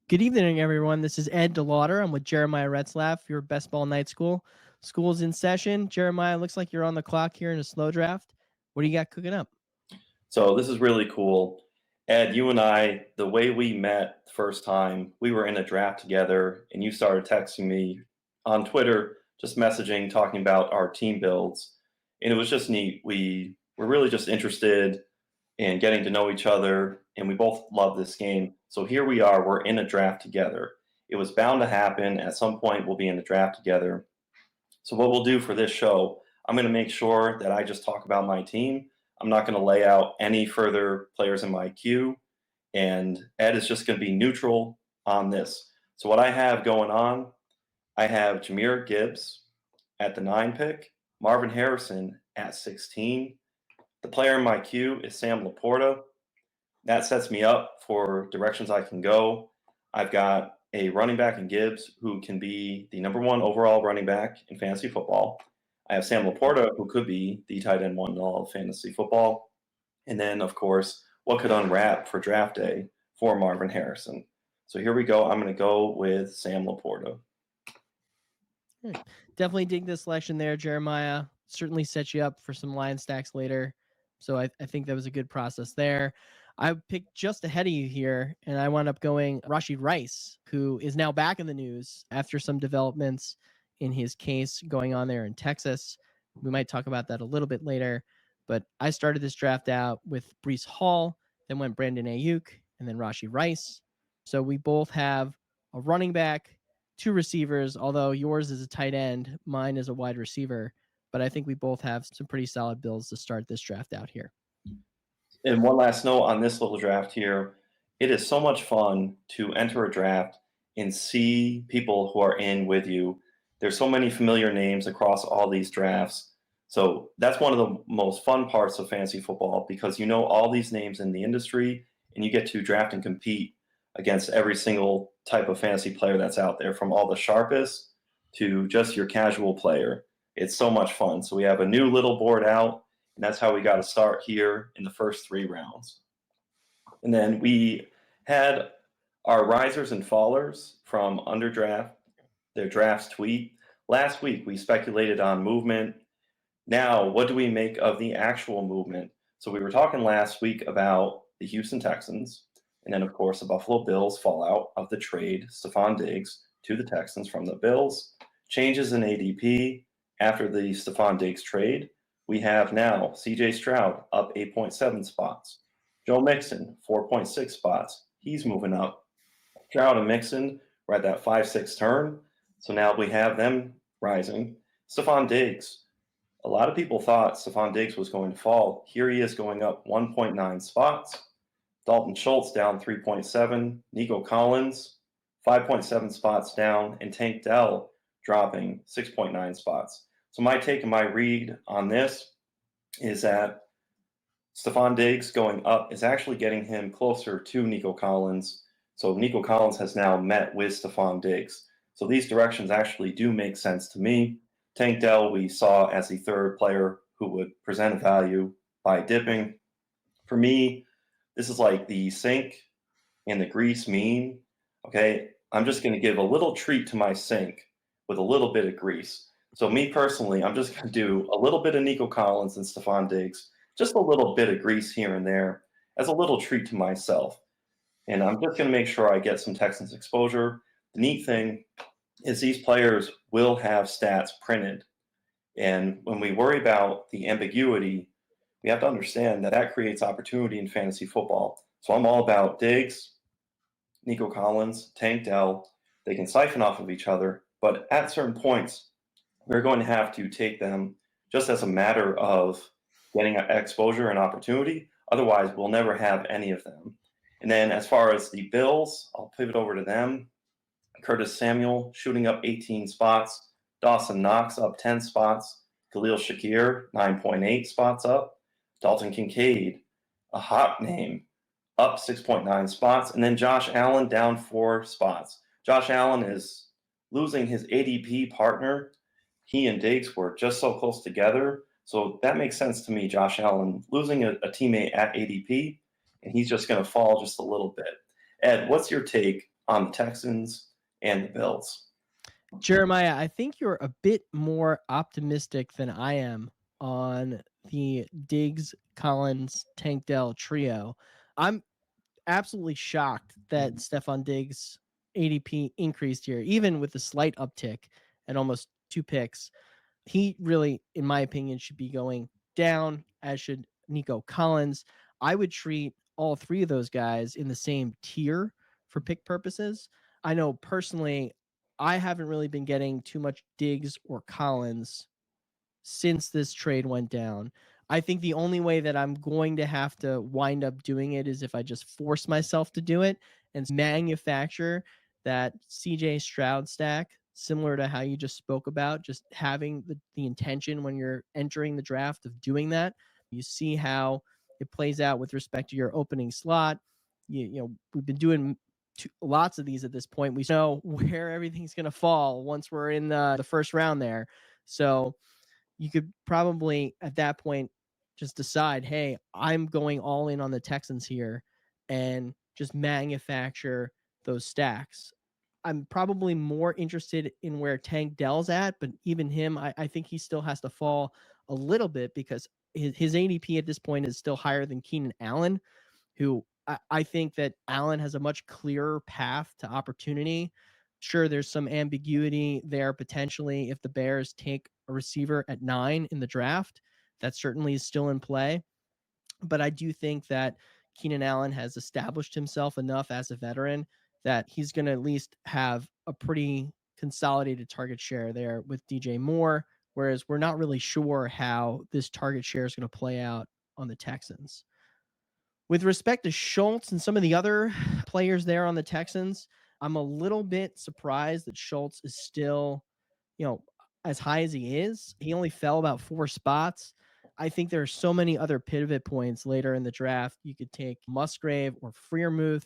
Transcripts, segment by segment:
Good evening, everyone. This is Ed DeLauter. I'm with Jeremiah Retzlaff, your Best Ball Night School. School's in session. Jeremiah, looks like you're on the clock here in a slow draft. What do you got cooking up? So this is really cool. Ed, you and I, the way we met the first time, we were in a draft together, and you started texting me on Twitter, just messaging, talking about our team builds. And it was just neat. We were really just interested in getting to know each other, and we both love this game. So here we are, we're in a draft together. It was bound to happen. At some point, we'll be in a draft together. So what we'll do for this show, I'm going to make sure that I just talk about my team. I'm not going to lay out any further players in my queue, and Ed is just going to be neutral on this. So what I have going on, I have Jahmyr Gibbs at the 9 pick, Marvin Harrison at 16. The player in my queue is Sam Laporta. That sets me up for directions I can go. I've got a running back in Gibbs who can be the number 1 overall running back in fantasy football. I have Sam Laporta, who could be the tight end 1 in all of fantasy football. And then, of course, what could unwrap for draft day for Marvin Harrison. So here we go. I'm going to go with Sam Laporta. Definitely dig the selection there, Jeremiah. Certainly set you up for some line stacks later. So I think that was a good process there. I picked just ahead of you here, and I wound up going Rashee Rice, who is now back in the news after some developments in his case going on there in Texas. We might talk about that a little bit later. But I started this draft out with Breece Hall, then went Brandon Ayuk, and then Rashee Rice. So we both have a running back, 2 receivers, although yours is a tight end, mine is a wide receiver. But I think we both have some pretty solid builds to start this draft out here. And one last note on this little draft here. It is so much fun to enter a draft and see people who are in with you. There's so many familiar names across all these drafts. So that's one of the most fun parts of fantasy football, because you know all these names in the industry and you get to draft and compete against every single type of fantasy player that's out there, from all the sharpest to just your casual player. It's so much fun. So we have a new little board out, and that's how we got to start here in the first 3 rounds. And then we had our risers and fallers from Underdraft, their drafts tweet. Last week, we speculated on movement. Now, what do we make of the actual movement? So we were talking last week about the Houston Texans, and then, of course, the Buffalo Bills fallout of the trade, Stephon Diggs to the Texans from the Bills. Changes in ADP after the Stephon Diggs trade. We have now C.J. Stroud up 8.7 spots. Joe Mixon, 4.6 spots. He's moving up. Stroud and Mixon were at that 5-6 turn. So now we have them rising. Stephon Diggs. A lot of people thought Stephon Diggs was going to fall. Here he is going up 1.9 spots. Dalton Schultz down 3.7. Nico Collins, 5.7 spots down. And Tank Dell dropping 6.9 spots. So my take and my read on this is that Stephon Diggs going up is actually getting him closer to Nico Collins. So Nico Collins has now met with Stephon Diggs. So these directions actually do make sense to me. Tank Dell we saw as the 3rd player who would present value by dipping. For me, this is like the sink and the grease mean. Okay, I'm just going to give a little treat to my sink with a little bit of grease. So me personally, I'm just going to do a little bit of Nico Collins and Stephon Diggs, just a little bit of grease here and there as a little treat to myself. And I'm just going to make sure I get some Texans exposure. The neat thing is these players will have stats printed. And when we worry about the ambiguity, we have to understand that that creates opportunity in fantasy football. So I'm all about Diggs, Nico Collins, Tank Dell. They can siphon off of each other, but at certain points, we're going to have to take them just as a matter of getting exposure and opportunity. Otherwise, we'll never have any of them. And then as far as the Bills, I'll pivot over to them. Curtis Samuel shooting up 18 spots. Dawson Knox up 10 spots. Khalil Shakir, 9.8 spots up. Dalton Kincaid, a hot name, up 6.9 spots. And then Josh Allen down 4 spots. Josh Allen is losing his ADP partner. He and Diggs were just so close together. So that makes sense to me, Josh Allen losing a teammate at ADP, and he's just going to fall just a little bit. Ed, what's your take on the Texans and the Bills. Jeremiah, I think you're a bit more optimistic than I am on the Diggs, Collins, Tank Dell trio. I'm absolutely shocked that Stephon Diggs' ADP increased here, even with the slight uptick at almost 2 picks. He really, in my opinion, should be going down, as should Nico Collins. I would treat all three of those guys in the same tier for pick purposes. I know personally, I haven't really been getting too much Diggs or Collins since this trade went down. I think the only way that I'm going to have to wind up doing it is if I just force myself to do it and manufacture that CJ Stroud stack, similar to how you just spoke about, just having the intention when you're entering the draft of doing that. You see how it plays out with respect to your opening slot. You know, we've been doing lots of these at this point. We know where everything's going to fall once we're in the first round there. So you could probably at that point just decide, hey, I'm going all in on the Texans here and just manufacture those stacks. I'm probably more interested in where Tank Dell's at, but even him, I think he still has to fall a little bit because his ADP at this point is still higher than Keenan Allen, who I think that Allen has a much clearer path to opportunity. Sure, there's some ambiguity there potentially if the Bears take a receiver at 9 in the draft. That certainly is still in play. But I do think that Keenan Allen has established himself enough as a veteran that he's going to at least have a pretty consolidated target share there with DJ Moore, whereas we're not really sure how this target share is going to play out on the Texans. With respect to Schultz and some of the other players there on the Texans, I'm a little bit surprised that Schultz is still, as high as he is. He only fell about 4 spots. I think there are so many other pivot points later in the draft. You could take Musgrave or Freiermuth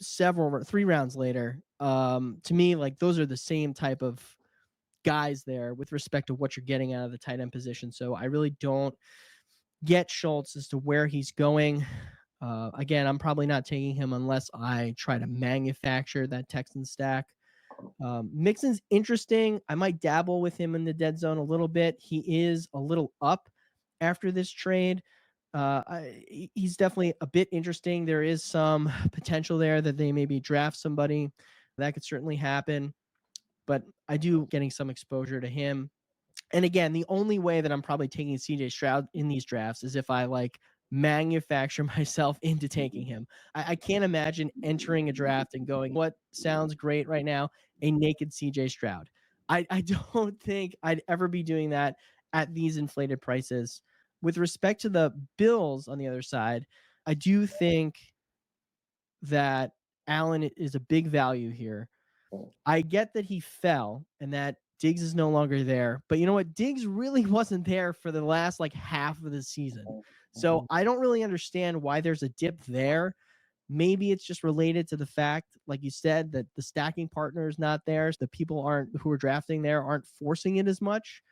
3 rounds later. To me, like those are the same type of guys there with respect to what you're getting out of the tight end position. So I really don't get Schultz as to where he's going. Again, I'm probably not taking him unless I try to manufacture that Texan stack. Mixon's interesting. I might dabble with him in the dead zone a little bit. He is a little up after this trade. He's definitely a bit interesting. There is some potential there that they maybe draft somebody. That could certainly happen. But I do getting some exposure to him. And again, the only way that I'm probably taking CJ Stroud in these drafts is if I like manufacture myself into taking him. I can't imagine entering a draft and going, what sounds great right now? A naked CJ Stroud. I don't think I'd ever be doing that at these inflated prices. With respect to the Bills on the other side, I do think that Allen is a big value here. I get that he fell and that Diggs is no longer there, but you know what? Diggs really wasn't there for the last like half of the season. So I don't really understand why there's a dip there. Maybe it's just related to the fact, like you said, that the stacking partner is not there. So the people who are drafting there aren't forcing it as much.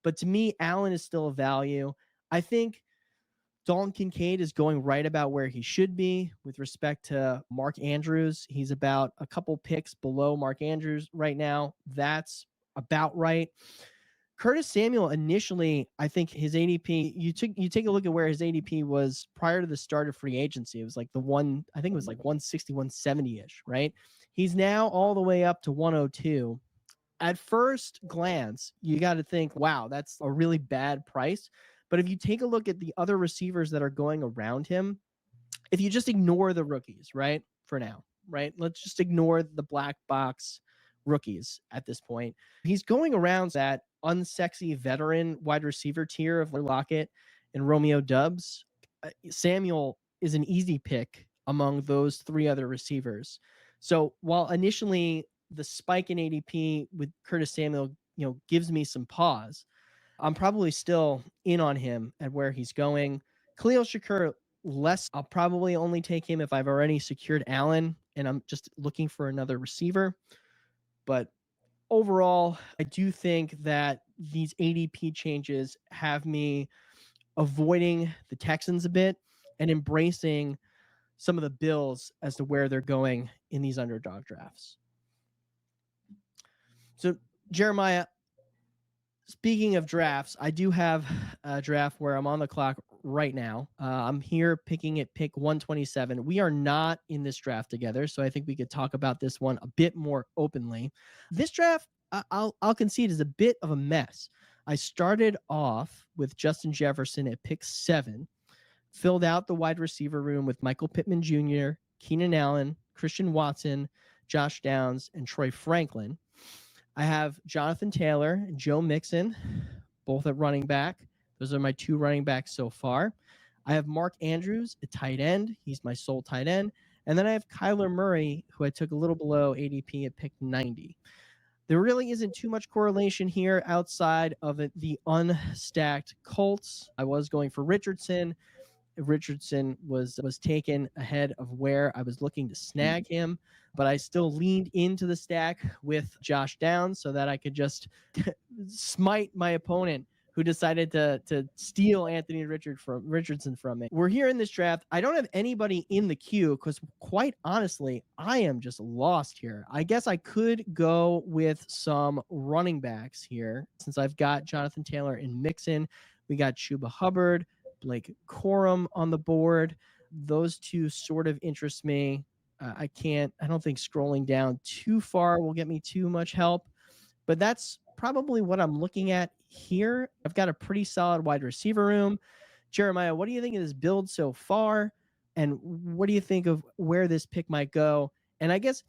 But to me, Allen is still a value. I think Dalton Kincaid is going right about where he should be with respect to Mark Andrews. He's about a couple picks below Mark Andrews right now. That's about right. Curtis Samuel initially, I think his ADP, you take a look at where his ADP was prior to the start of free agency. It was like I think it was like 160, 170-ish, right? He's now all the way up to 102. At first glance, you got to think, wow, that's a really bad price. But if you take a look at the other receivers that are going around him, if you just ignore the rookies, right, for now, right, let's just ignore the black box rookies at this point. He's going around that unsexy veteran wide receiver tier of Lockett and Romeo Dubs. Samuel is an easy pick among those 3 other receivers. So while initially the spike in ADP with Curtis Samuel, gives me some pause, I'm probably still in on him at where he's going. Khalil Shakur, less. I'll probably only take him if I've already secured Allen and I'm just looking for another receiver. But overall, I do think that these ADP changes have me avoiding the Texans a bit and embracing some of the Bills as to where they're going in these underdog drafts. So, Jeremiah, speaking of drafts, I do have a draft where I'm on the clock right now. I'm here picking at pick 127. We are not in this draft together, so I think we could talk about this one a bit more openly. This draft, I'll concede, is a bit of a mess. I started off with Justin Jefferson at pick 7, filled out the wide receiver room with Michael Pittman Jr., Keenan Allen, Christian Watson, Josh Downs, and Troy Franklin. I have Jonathan Taylor and Joe Mixon, both at running back. Those are my 2 running backs so far. I have Mark Andrews at tight end. He's my sole tight end. And then I have Kyler Murray, who I took a little below ADP at pick 90. There really isn't too much correlation here outside of the unstacked Colts. I was going for Richardson. Richardson was taken ahead of where I was looking to snag him, but I still leaned into the stack with Josh Downs so that I could just smite my opponent who decided to steal Anthony Richardson from me. We're here in this draft. I don't have anybody in the queue because, quite honestly, I am just lost here. I guess I could go with some running backs here since I've got Jonathan Taylor and Mixon. We got Chuba Hubbard, Blake Corum on the board. Those 2 sort of interest me. I don't think scrolling down too far will get me too much help, but that's probably what I'm looking at here. I've got a pretty solid wide receiver room. Jeremiah, what do you think of this build so far? And what do you think of where this pick might go? And I guess,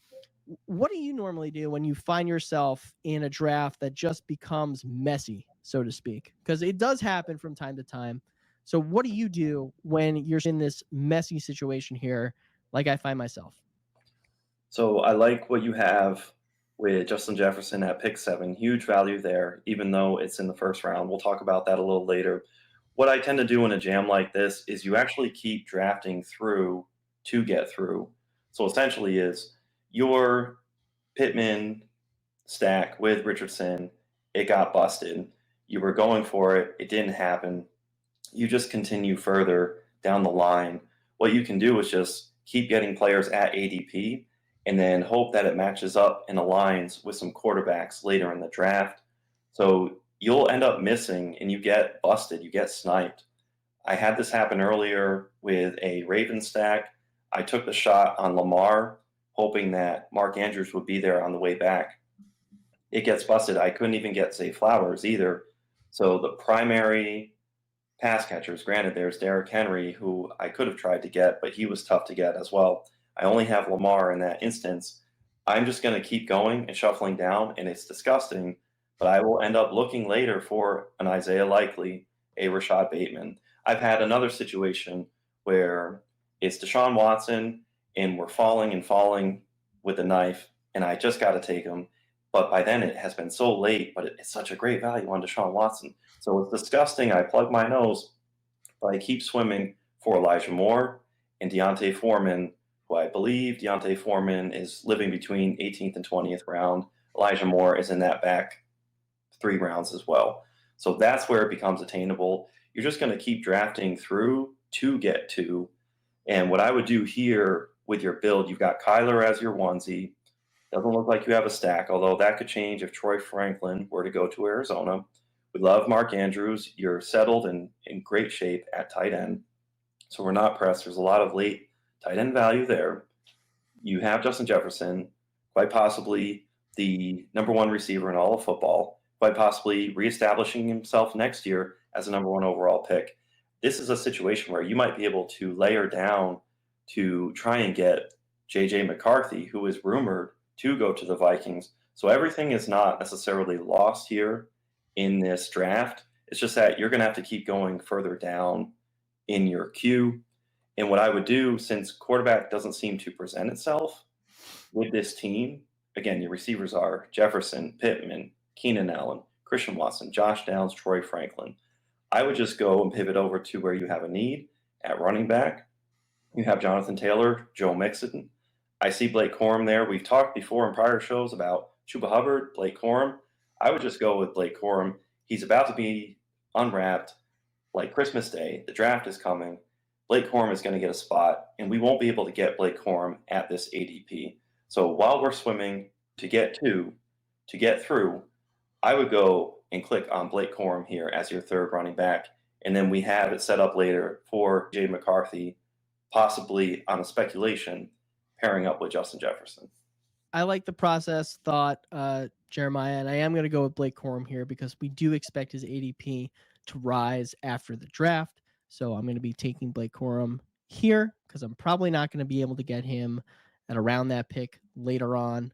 what do you normally do when you find yourself in a draft that just becomes messy, so to speak? Because it does happen from time to time. So what do you do when you're in this messy situation here, like I find myself? So I like what you have with Justin Jefferson at pick 7. Huge value there, even though it's in the first round. We'll talk about that a little later. What I tend to do in a jam like this is you actually keep drafting through to get through. So essentially is your Pittman stack with Richardson, it got busted. You were going for it. It didn't happen. You just continue further down the line. What you can do is just keep getting players at ADP and then hope that it matches up and aligns with some quarterbacks later in the draft. So you'll end up missing and you get busted, you get sniped. I had this happen earlier with a Ravens stack. I took the shot on Lamar, hoping that Mark Andrews would be there on the way back. It gets busted. I couldn't even get Zay Flowers either. So the primary pass catchers, granted, there's Derrick Henry, who I could have tried to get, but he was tough to get as well. I only have Lamar in that instance. I'm just going to keep going and shuffling down, and it's disgusting, but I will end up looking later for an Isaiah Likely, a Rashad Bateman. I've had another situation where it's Deshaun Watson, and we're falling and falling with a knife, and I just got to take him. But by then it has been so late, but it's such a great value on Deshaun Watson. So it's disgusting. I plug my nose, but I keep swimming for Elijah Moore and Deontay Foreman, who I believe Deontay Foreman is living between 18th and 20th round. Elijah Moore is in that back 3 rounds as well. So that's where it becomes attainable. You're just going to keep drafting through to get to. And what I would do here with your build, you've got Kyler as your onesie. Doesn't look like you have a stack, although that could change if Troy Franklin were to go to Arizona. We love Mark Andrews. You're settled and in great shape at tight end. So we're not pressed. There's a lot of late tight end value there. You have Justin Jefferson, quite possibly the number 1 receiver in all of football, quite possibly reestablishing himself next year as a number 1 overall pick. This is a situation where you might be able to layer down to try and get J.J. McCarthy, who is rumored to go to the Vikings. So everything is not necessarily lost here in this draft. It's just that you're going to have to keep going further down in your queue. And what I would do, since quarterback doesn't seem to present itself with this team, again, your receivers are Jefferson, Pittman, Keenan Allen, Christian Watson, Josh Downs, Troy Franklin. I would just go and pivot over to where you have a need at running back. You have Jonathan Taylor, Joe Mixon. I see Blake Corum there. We've talked before in prior shows about Chuba Hubbard, Blake Corum. I would just go with Blake Corum. He's about to be unwrapped like Christmas Day. The draft is coming. Blake Corum is going to get a spot, and we won't be able to get Blake Corum at this ADP. So while we're swimming to get through, I would go and click on Blake Corum here as your third running back, and then we have it set up later for Jay McCarthy, possibly on a speculation, pairing up with Justin Jefferson. I like the process thought, Jeremiah, and I am going to go with Blake Corum here because we do expect his ADP to rise after the draft. So I'm going to be taking Blake Corum here because I'm probably not going to be able to get him at around that pick later on.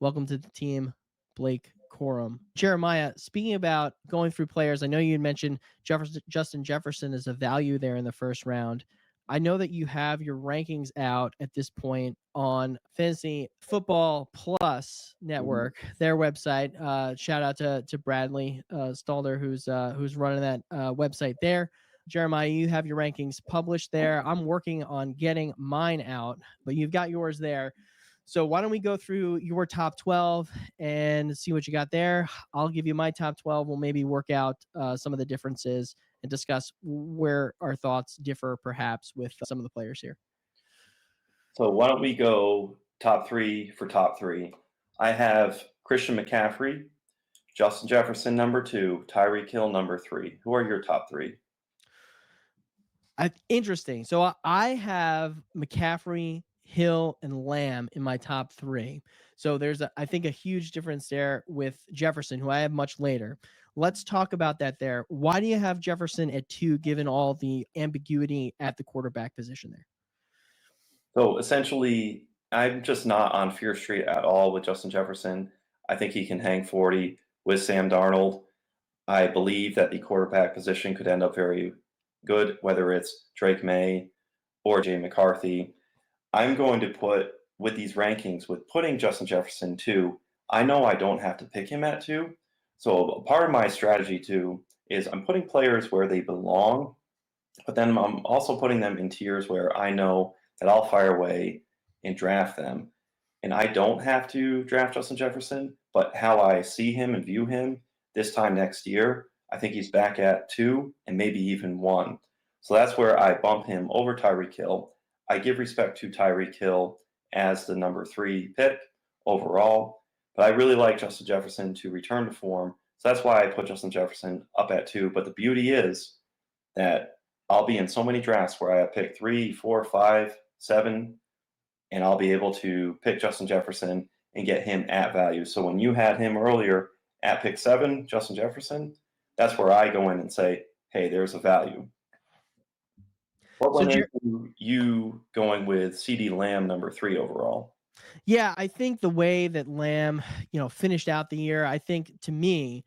Welcome to the team, Blake Corum. Jeremiah, speaking about going through players, I know you had mentioned Justin Jefferson as a value there in the first round. I know that you have your rankings out at this point on Fantasy Football Plus Network, their website. Shout out to Bradley Stalder, who's running that website there. Jeremiah, you have your rankings published there. I'm working on getting mine out, but you've got yours there. So why don't we go through your top 12 and see what you got there? I'll give you my top 12. We'll maybe work out some of the differences and discuss where our thoughts differ perhaps with some of the players here. So why don't we go top three for top three? I have Christian McCaffrey, Justin Jefferson number 2, Tyreek Hill number 3. Who are your top three? Interesting. So I have McCaffrey, Hill, and Lamb in my top 3. So there's I think a huge difference there with Jefferson, who I have much later. Let's talk about that there. Why do you have Jefferson at 2, given all the ambiguity at the quarterback position there? So essentially, I'm just not on Fear Street at all with Justin Jefferson. I think he can hang 40 with Sam Darnold. I believe that the quarterback position could end up very good, whether it's Drake May or Jay McCarthy. I'm going to put, with these rankings, with putting Justin Jefferson 2, I know I don't have to pick him at 2. So part of my strategy too is I'm putting players where they belong, but then I'm also putting them in tiers where I know that I'll fire away and draft them. And I don't have to draft Justin Jefferson, but how I see him and view him this time next year, I think he's back at 2 and maybe even 1. So that's where I bump him over Tyreek Hill. I give respect to Tyreek Hill as the number 3 pick overall, but I really like Justin Jefferson to return to form. So that's why I put Justin Jefferson up at 2. But the beauty is that I'll be in so many drafts where I pick 3, 4, 5, 7, and I'll be able to pick Justin Jefferson and get him at value. So when you had him earlier at pick 7, Justin Jefferson, that's where I go in and say, hey, there's a value. What went into you going with CeeDee Lamb number 3 overall? Yeah, I think the way that Lamb, finished out the year, I think to me,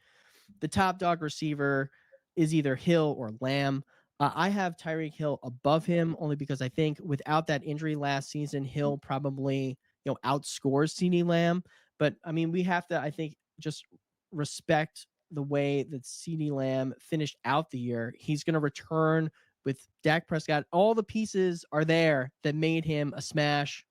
the top dog receiver is either Hill or Lamb. I have Tyreek Hill above him only because I think without that injury last season, Hill probably, outscores CeeDee Lamb. But I mean, we have to, I think, just respect the way that CeeDee Lamb finished out the year. He's going to return with Dak Prescott. All the pieces are there that made him a smash,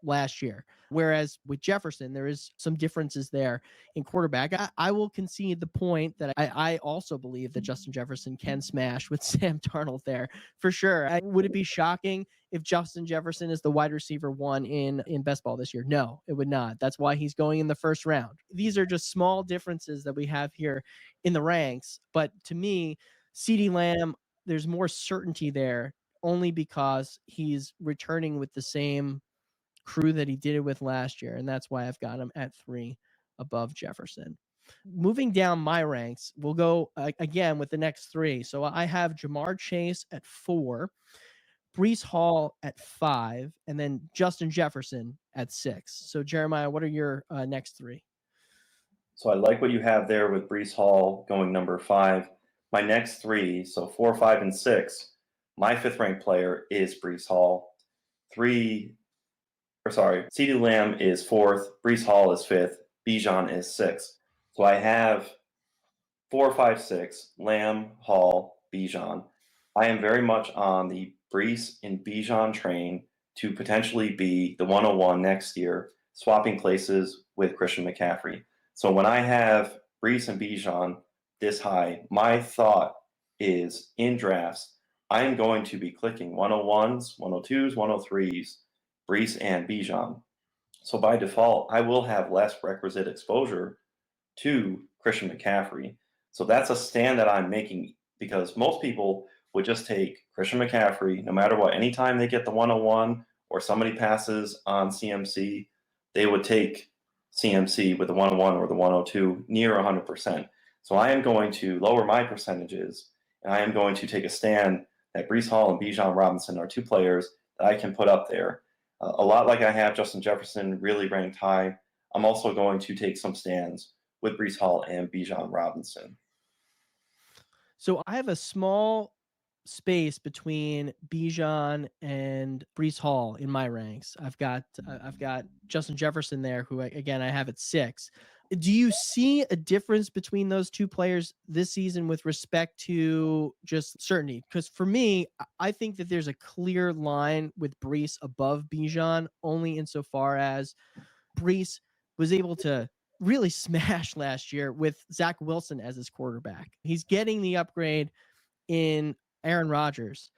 last year. Whereas with Jefferson, there is some differences there in quarterback. I will concede the point that I also believe that Justin Jefferson can smash with Sam Darnold there for sure. Would it be shocking if Justin Jefferson is the wide receiver 1 in best ball this year? No, it would not. That's why he's going in the first round. These are just small differences that we have here in the ranks. But to me, CeeDee Lamb, there's more certainty there only because he's returning with the same crew that he did it with last year, and that's why I've got him at 3 above Jefferson. Moving down my ranks, we'll go again with the next 3. So I have Jamar Chase at 4, Breece Hall at 5, and then Justin Jefferson at 6. So Jeremiah, what are your next 3? So I like what you have there with Breece Hall going number 5. My next 3, so 4, 5, and 6, my 5th ranked player is Breece Hall. CeeDee Lamb is 4th, Breece Hall is 5th, Bijan is 6th. So I have 4, 5, 6, Lamb, Hall, Bijan. I am very much on the Breece and Bijan train to potentially be the 101 next year, swapping places with Christian McCaffrey. So when I have Breece and Bijan this high, my thought is in drafts, I am going to be clicking 101s, 102s, 103s, Brees and Bijan. So by default, I will have less requisite exposure to Christian McCaffrey. So that's a stand that I'm making because most people would just take Christian McCaffrey no matter what. Anytime they get the 101 or somebody passes on CMC, they would take CMC with the 101 or the 102 near 100%. So I am going to lower my percentages and I am going to take a stand that Brees Hall and Bijan Robinson are two players that I can put up there. A lot like I have Justin Jefferson really ranked high. I'm also going to take some stands with Brees Hall and Bijan Robinson. So I have a small space between Bijan and Brees Hall in my ranks. I've got Justin Jefferson there, who again I have at 6. Do you see a difference between those two players this season with respect to just certainty? Because for me, I think that there's a clear line with Brees above Bijan, only insofar as Brees was able to really smash last year with Zach Wilson as his quarterback. He's getting the upgrade in Aaron Rodgers.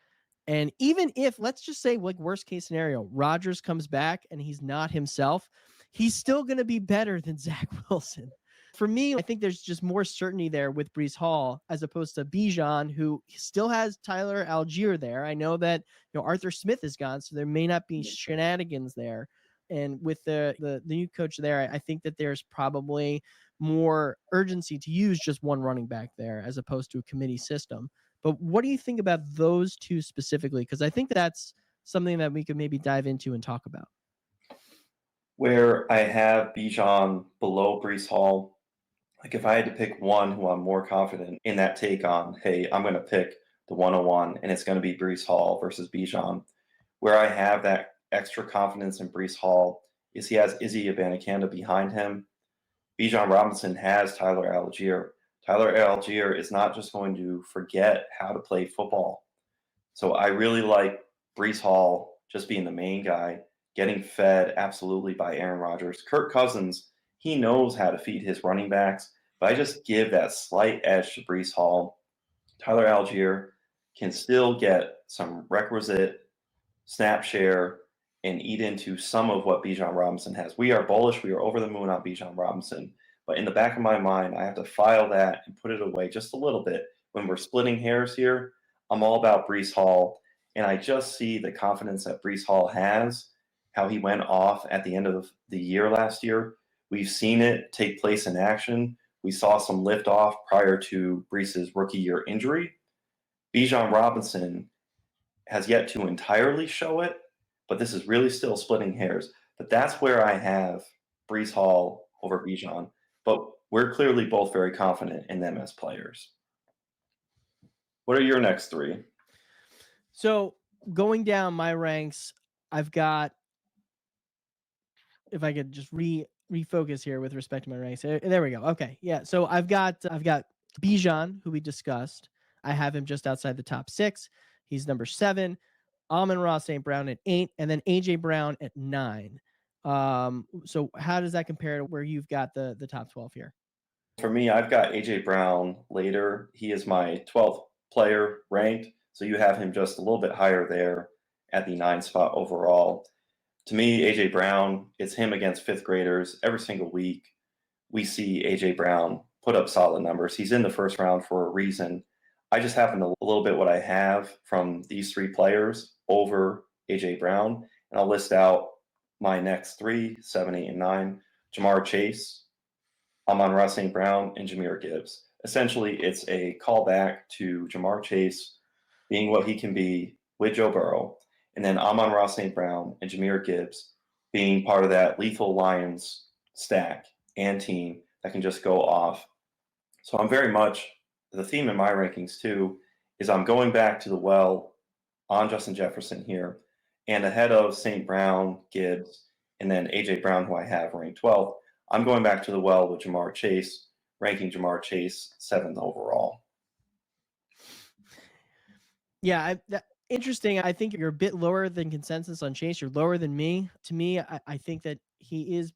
And even if, let's just say, like worst case scenario, Rodgers comes back and he's not himself, he's still going to be better than Zach Wilson. For me, I think there's just more certainty there with Brees Hall as opposed to Bijan, who still has Tyler Algier there. I know that Arthur Smith is gone, so there may not be shenanigans there. And with the new coach there, I think that there's probably more urgency to use just one running back there as opposed to a committee system. But what do you think about those two specifically? Because I think that's something that we could maybe dive into and talk about. Where I have Bijan below Brees Hall, like if I had to pick one who I'm more confident in that take on, hey, I'm going to pick the 101 and it's going to be Brees Hall versus Bijan. Where I have that extra confidence in Brees Hall is he has Izzy Abanikanda behind him. Bijan Robinson has Tyler Algier. Tyler Algier is not just going to forget how to play football. So I really like Brees Hall just being the main guy, getting fed absolutely by Aaron Rodgers. Kirk Cousins, he knows how to feed his running backs, but I just give that slight edge to Brees Hall. Tyler Algier can still get some requisite snap share and eat into some of what Bijan Robinson has. We are bullish. We are over the moon on Bijan Robinson. But in the back of my mind, I have to file that and put it away just a little bit. When we're splitting hairs here, I'm all about Brees Hall. And I just see the confidence that Brees Hall has, how he went off at the end of the year last year. We've seen it take place in action. We saw some liftoff prior to Brees' rookie year injury. Bijan Robinson has yet to entirely show it, but this is really still splitting hairs. But that's where I have Brees Hall over Bijan. But we're clearly both very confident in them as players. What are your next 3? So going down my ranks, I've got, if I could just refocus here with respect to my ranks. There we go. Okay. Yeah. So I've got Bijan, who we discussed. I have him just outside the top 6. He's number 7. Amon-Ra St. Brown at 8, and then AJ Brown at 9. So how does that compare to where you've got the top 12 here? For me, I've got AJ Brown later. He is my 12th player ranked, so you have him just a little bit higher there at the 9 spot overall. To me, AJ Brown, it's him against 5th graders every single week. We see AJ Brown put up solid numbers. He's in the first round for a reason. I just happen to a little bit what I have from these 3 players over AJ Brown, and I'll list out my next 3, 7, 8, and 9. Jamar Chase, Amon-Ra St. Brown, and Jahmyr Gibbs. Essentially, it's a callback to Jamar Chase being what he can be with Joe Burrow, and then Amon-Ra St. Brown and Jahmyr Gibbs being part of that lethal Lions stack and team that can just go off. So I'm very much, the theme in my rankings too, is I'm going back to the well on Justin Jefferson here, and ahead of St. Brown, Gibbs, and then AJ Brown, who I have ranked 12th, I'm going back to the well with Jamar Chase, ranking Jamar Chase 7th overall. Yeah, interesting. I think you're a bit lower than consensus on Chase. You're lower than me. To me, I think that he is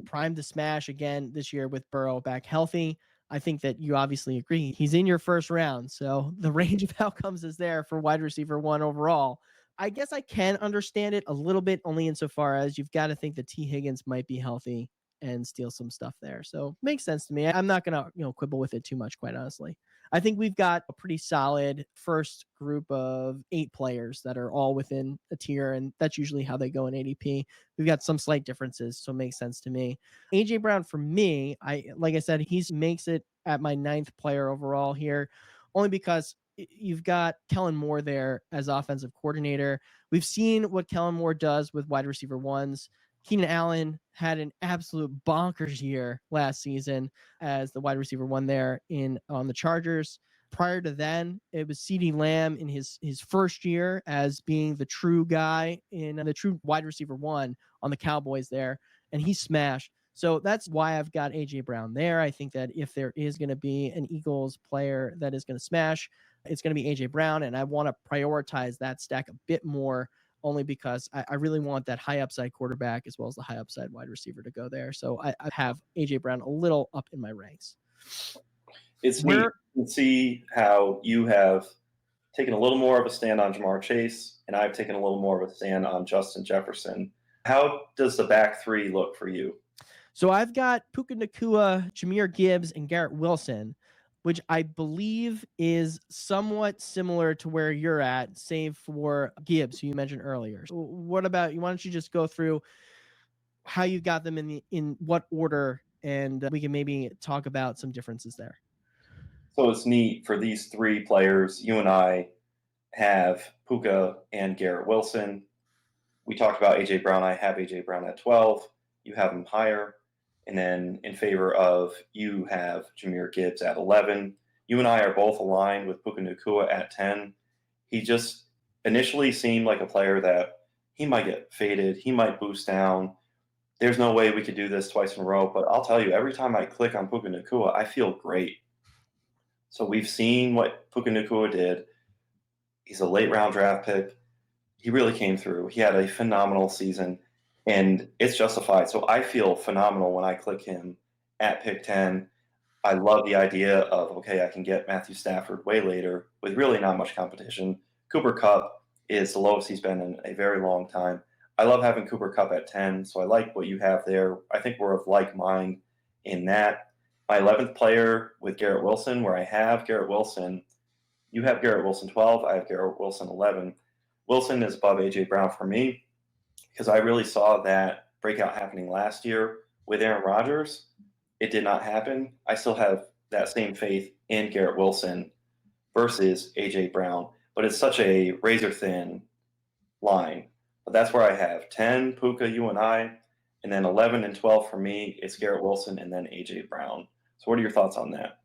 primed to smash again this year with Burrow back healthy. I think that you obviously agree. He's in your first round, so the range of outcomes is there for wide receiver 1 overall. I guess I can understand it a little bit, only insofar as you've got to think that T. Higgins might be healthy and steal some stuff there. So makes sense to me. I'm not gonna, quibble with it too much, quite honestly. I think we've got a pretty solid first group of 8 players that are all within a tier, and that's usually how they go in ADP. We've got some slight differences, so it makes sense to me. AJ Brown for me, like I said, he makes it at my 9th player overall here, only because you've got Kellen Moore there as offensive coordinator. We've seen what Kellen Moore does with wide receiver 1s. Keenan Allen had an absolute bonkers year last season as the wide receiver 1 there on the Chargers. Prior to then, it was CeeDee Lamb in his first year as being the true guy in the true wide receiver 1 on the Cowboys there, and he smashed. So that's why I've got A.J. Brown there. I think that if there is going to be an Eagles player that is going to smash, it's going to be A.J. Brown, and I want to prioritize that stack a bit more, only because I really want that high upside quarterback as well as the high upside wide receiver to go there. So I have A.J. Brown a little up in my ranks. It's neat to see how you have taken a little more of a stand on Jamar Chase, and I've taken a little more of a stand on Justin Jefferson. How does the back 3 look for you? So I've got Puka Nacua, Jahmyr Gibbs, and Garrett Wilson, which I believe is somewhat similar to where you're at, save for Gibbs, who you mentioned earlier. So what about you? Why don't you just go through how you got them in what order, and we can maybe talk about some differences there. So it's neat for these 3 players. You and I have Puka and Garrett Wilson. We talked about A.J. Brown. I have A.J. Brown at 12. You have him higher. And then in favor of, you have Jahmyr Gibbs at 11. You and I are both aligned with Puka Nacua at 10. He just initially seemed like a player that he might get faded. He might boost down. There's no way we could do this twice in a row. But I'll tell you, every time I click on Puka Nacua, I feel great. So we've seen what Puka Nacua did. He's a late round draft pick. He really came through. He had a phenomenal season, and it's justified. So I feel phenomenal when I click him at pick 10. I love the idea of, okay, I can get Matthew Stafford way later with really not much competition. Cooper Kupp is the lowest he's been in a very long time. I love having Cooper Kupp at 10, so I like what you have there. I think we're of like mind in that. My 11th player with Garrett Wilson, where I have Garrett Wilson. You have Garrett Wilson 12. I have Garrett Wilson 11. Wilson is above A.J. Brown for me because I really saw that breakout happening last year with Aaron Rodgers. It did not happen. I still have that same faith in Garrett Wilson versus A.J. Brown, but it's such a razor-thin line. But that's where I have 10, Puka, you and I, and then 11 and 12 for me, it's Garrett Wilson and then A.J. Brown. So what are your thoughts on that?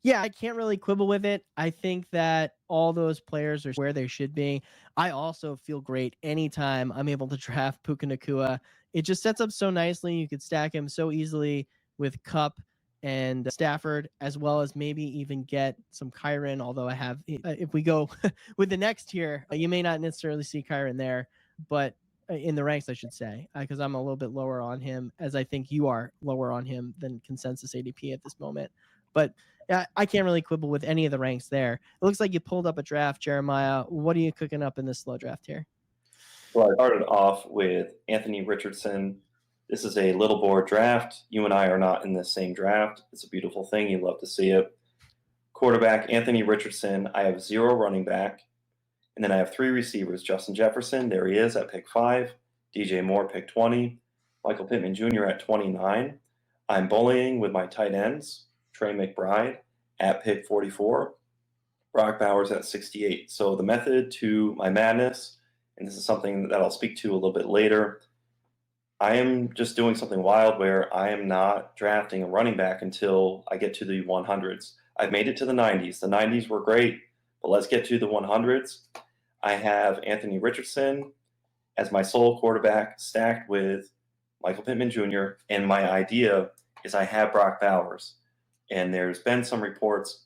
Yeah, I can't really quibble with it. I think that all those players are where they should be. I also feel great anytime I'm able to draft Puka Nacua. It just sets up so nicely. You could stack him so easily with Kupp and Stafford, as well as maybe even get some Kyren, although I have, if we go with the next tier, you may not necessarily see Kyren there, but in the ranks, I should say, because I'm a little bit lower on him, as I think you are lower on him than consensus ADP at this moment. But I can't really quibble with any of the ranks there. It looks like you pulled up a draft, Jeremiah. What are you cooking up in this slow draft here? Well, I started off with Anthony Richardson. This is a little board draft. You and I are not in the same draft. It's a beautiful thing. You love to see it. Quarterback, Anthony Richardson. I have 0 running back. And then I have 3 receivers. Justin Jefferson, there he is at pick 5. DJ Moore, pick 20. Michael Pittman Jr. at 29. I'm bullying with my tight ends. Trey McBride at pick 44. Brock Bowers at 68. So the method to my madness, and this is something that I'll speak to a little bit later, I am just doing something wild where I am not drafting a running back until I get to the 100s. I've made it to the 90s. The 90s were great, but let's get to the 100s. I have Anthony Richardson as my sole quarterback stacked with Michael Pittman Jr., and my idea is I have Brock Bowers. And there's been some reports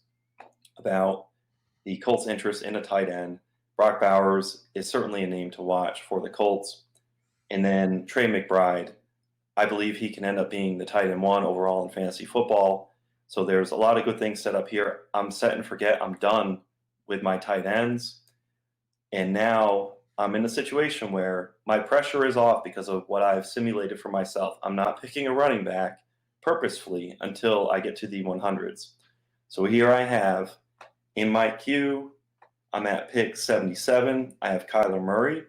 about the Colts' interest in a tight end. Brock Bowers is certainly a name to watch for the Colts. And then Trey McBride, I believe he can end up being the tight end 1 overall in fantasy football. So there's a lot of good things set up here. I'm set and forget. I'm done with my tight ends. And now I'm in a situation where my pressure is off because of what I've simulated for myself. I'm not picking a running back purposefully until I get to the 100s. So here I have in my queue, I'm at pick 77. I have Kyler Murray.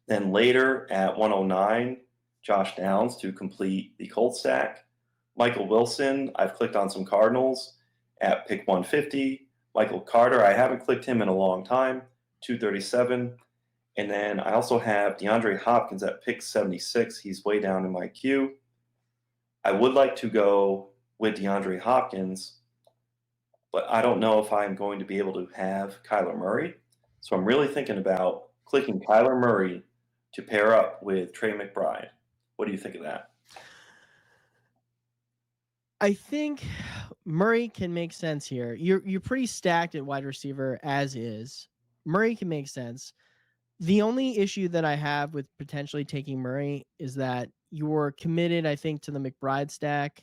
Then later at 109, Josh Downs to complete the Colts stack. Michael Wilson, I've clicked on some Cardinals at pick 150. Michael Carter, I haven't clicked him in a long time, 237. And then I also have DeAndre Hopkins at pick 76. He's way down in my queue. I would like to go with DeAndre Hopkins, but I don't know if I'm going to be able to have Kyler Murray. So I'm really thinking about clicking Kyler Murray to pair up with Trey McBride. What do you think of that? I think Murray can make sense here. You're pretty stacked at wide receiver as is. Murray can make sense. The only issue that I have with potentially taking Murray is that you're committed, I think, to the McBride stack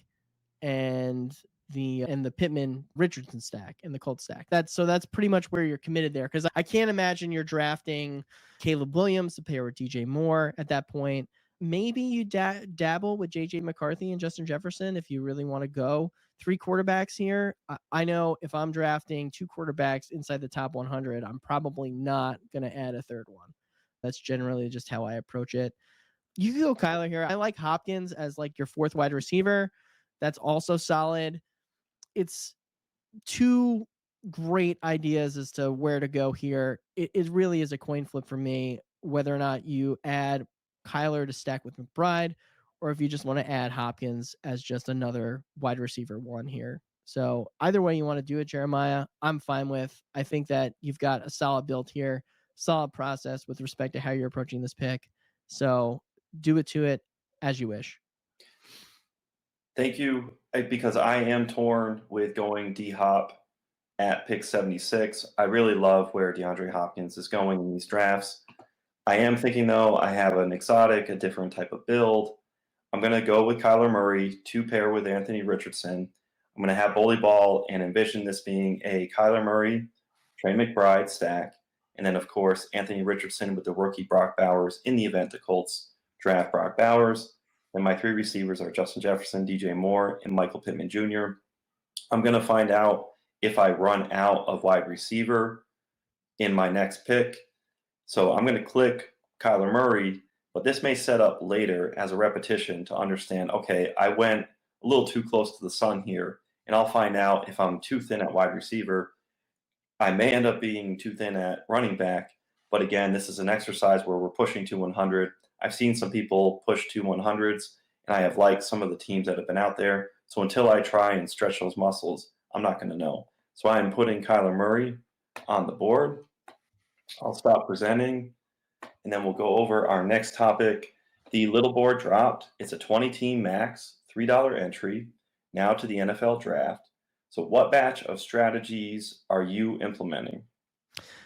and the Pittman Richardson stack and the Colt stack. That's pretty much where you're committed there, because I can't imagine you're drafting Caleb Williams to pair with DJ Moore at that point. Maybe you dabble with JJ McCarthy and Justin Jefferson if you really want to go 3 quarterbacks here. I know if I'm drafting 2 quarterbacks inside the top 100, I'm probably not going to add a third one. That's generally just how I approach it. You can go Kyler here. I like Hopkins as like your 4th wide receiver. That's also solid. It's 2 great ideas as to where to go here. It really is a coin flip for me, whether or not you add Kyler to stack with McBride, or if you just want to add Hopkins as just another wide receiver 1 here. So either way you want to do it, Jeremiah, I'm fine with. I think that you've got a solid build here, solid process with respect to how you're approaching this pick. So do it to it as you wish. Thank you, because I am torn with going D-Hop at pick 76. I really love where DeAndre Hopkins is going in these drafts. I am thinking, though, I have an exotic, a different type of build. I'm going to go with Kyler Murray to pair with Anthony Richardson. I'm going to have bully ball and envision this being a Kyler Murray, Trey McBride stack, and then, of course, Anthony Richardson with the rookie Brock Bowers in the event the Colts draft Brock Bowers. And my 3 receivers are Justin Jefferson, DJ Moore, and Michael Pittman Jr. I'm going to find out if I run out of wide receiver in my next pick. So I'm going to click Kyler Murray, but this may set up later as a repetition to understand, okay, I went a little too close to the sun here, and I'll find out if I'm too thin at wide receiver. I may end up being too thin at running back, but again, this is an exercise where we're pushing to 100. I've seen some people push to 100s, and I have liked some of the teams that have been out there. So until I try and stretch those muscles, I'm not going to know. So I am putting Kyler Murray on the board. I'll stop presenting, and then we'll go over our next topic. The little board dropped. It's a 20-team max, $3 entry, now to the NFL draft. So what batch of strategies are you implementing?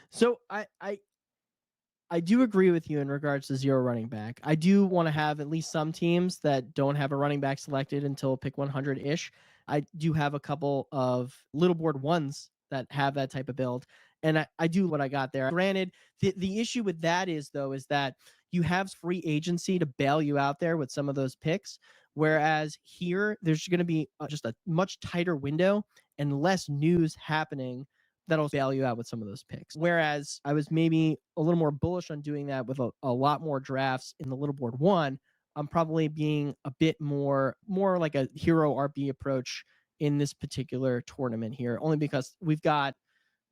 So I do agree with you in regards to 0 running back. I do want to have at least some teams that don't have a running back selected until pick 100-ish. I do have a couple of little board ones that have that type of build, and I do what I got there. Granted, the issue with that is that you have free agency to bail you out there with some of those picks, whereas here there's going to be just a much tighter window and less news happening that'll bail you out with some of those picks. Whereas I was maybe a little more bullish on doing that with a lot more drafts in the little board 1. I'm probably being a bit more like a hero RB approach in this particular tournament here, only because we're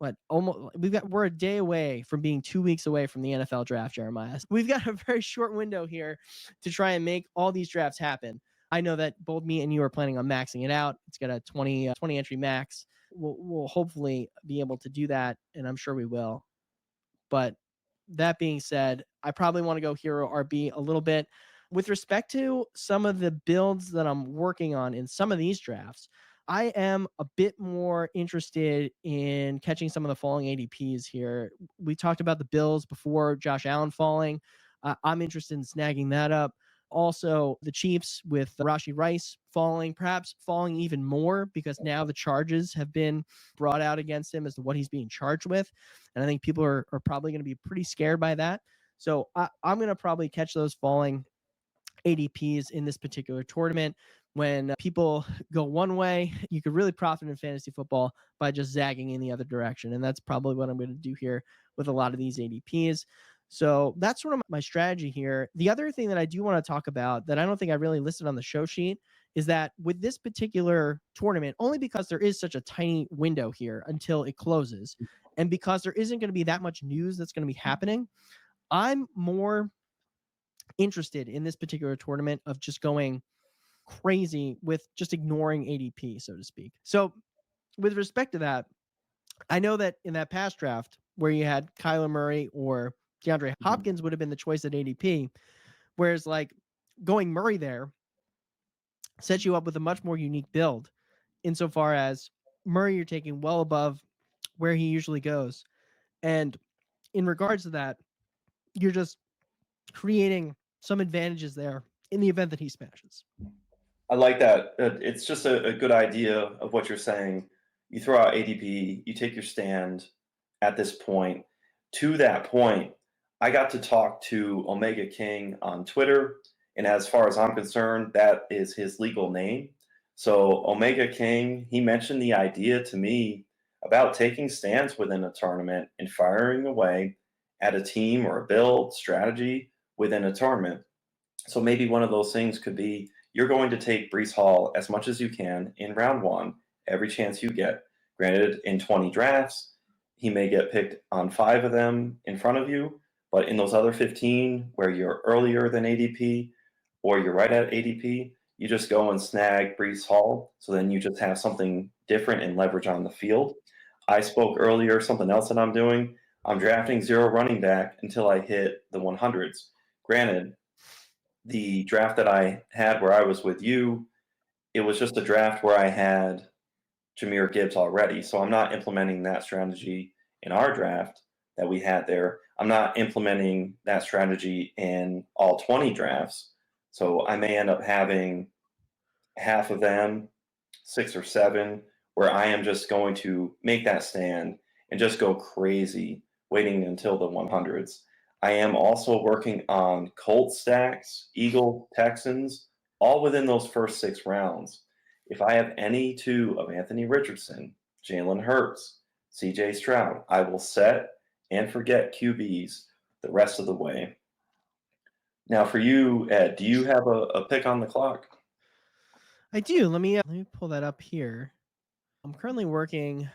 a day away from being 2 weeks away from the NFL draft, Jeremiah. We've got a very short window here to try and make all these drafts happen. I know that both me and you are planning on maxing it out. It's got a 20 entry max. We'll hopefully be able to do that, and I'm sure we will. But that being said, I probably want to go hero RB a little bit. With respect to some of the builds that I'm working on in some of these drafts, I am a bit more interested in catching some of the falling ADPs here. We talked about the Bills before, Josh Allen falling. I'm interested in snagging that up. Also, the Chiefs with Rashee Rice falling, perhaps falling even more because now the charges have been brought out against him as to what he's being charged with. And I think people are probably going to be pretty scared by that. So I'm going to probably catch those falling ADPs in this particular tournament. When people go one way, you could really profit in fantasy football by just zagging in the other direction. And that's probably what I'm going to do here with a lot of these ADPs. So that's sort of my strategy here. The other thing that I do want to talk about that I don't think I really listed on the show sheet is that with this particular tournament, only because there is such a tiny window here until it closes, and because there isn't going to be that much news that's going to be happening, I'm more interested in this particular tournament of just going crazy with just ignoring ADP, so to speak. So with respect to that, I know that in that past draft where you had Kyler Murray or DeAndre Hopkins would have been the choice at ADP, whereas like going Murray there sets you up with a much more unique build insofar as Murray you're taking well above where he usually goes. And in regards to that, you're just creating some advantages there in the event that he smashes. I like that. It's just a good idea of what you're saying. You throw out ADP, you take your stand at this point. To that point, I got to talk to Omega King on Twitter, and as far as I'm concerned, that is his legal name. So Omega King, he mentioned the idea to me about taking stands within a tournament and firing away at a team or a build strategy within a tournament. So maybe one of those things could be you're going to take Breece Hall as much as you can in round one, every chance you get. Granted, in 20 drafts, he may get picked on 5 of them in front of you, but in those other 15 where you're earlier than ADP or you're right at ADP, you just go and snag Breece Hall. So then you just have something different and leverage on the field. I spoke earlier, something else that I'm doing. I'm drafting 0 running back until I hit the 100s. Granted, the draft that I had where I was with you, it was just a draft where I had Jahmyr Gibbs already. So I'm not implementing that strategy in our draft that we had there. I'm not implementing that strategy in all 20 drafts. So I may end up having half of them, 6 or 7, where I am just going to make that stand and just go crazy waiting until the 100s. I am also working on Colts stacks, Eagle, Texans, all within those first 6 rounds. If I have any 2 of Anthony Richardson, Jalen Hurts, CJ Stroud, I will set and forget QBs the rest of the way. Now, for you, Ed, do you have a pick on the clock? I do. Let me pull that up here. I'm currently working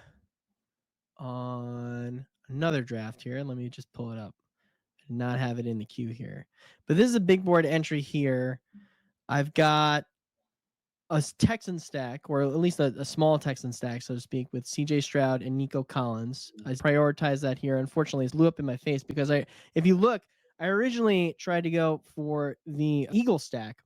on another draft here. Let me just pull it up. I did not have it in the queue here. But this is a big board entry here. I've got a Texan stack, or at least a small Texan stack, so to speak, with CJ Stroud and Nico Collins. I prioritize that here. Unfortunately, it blew up in my face because if you look, I originally tried to go for the Eagle stack,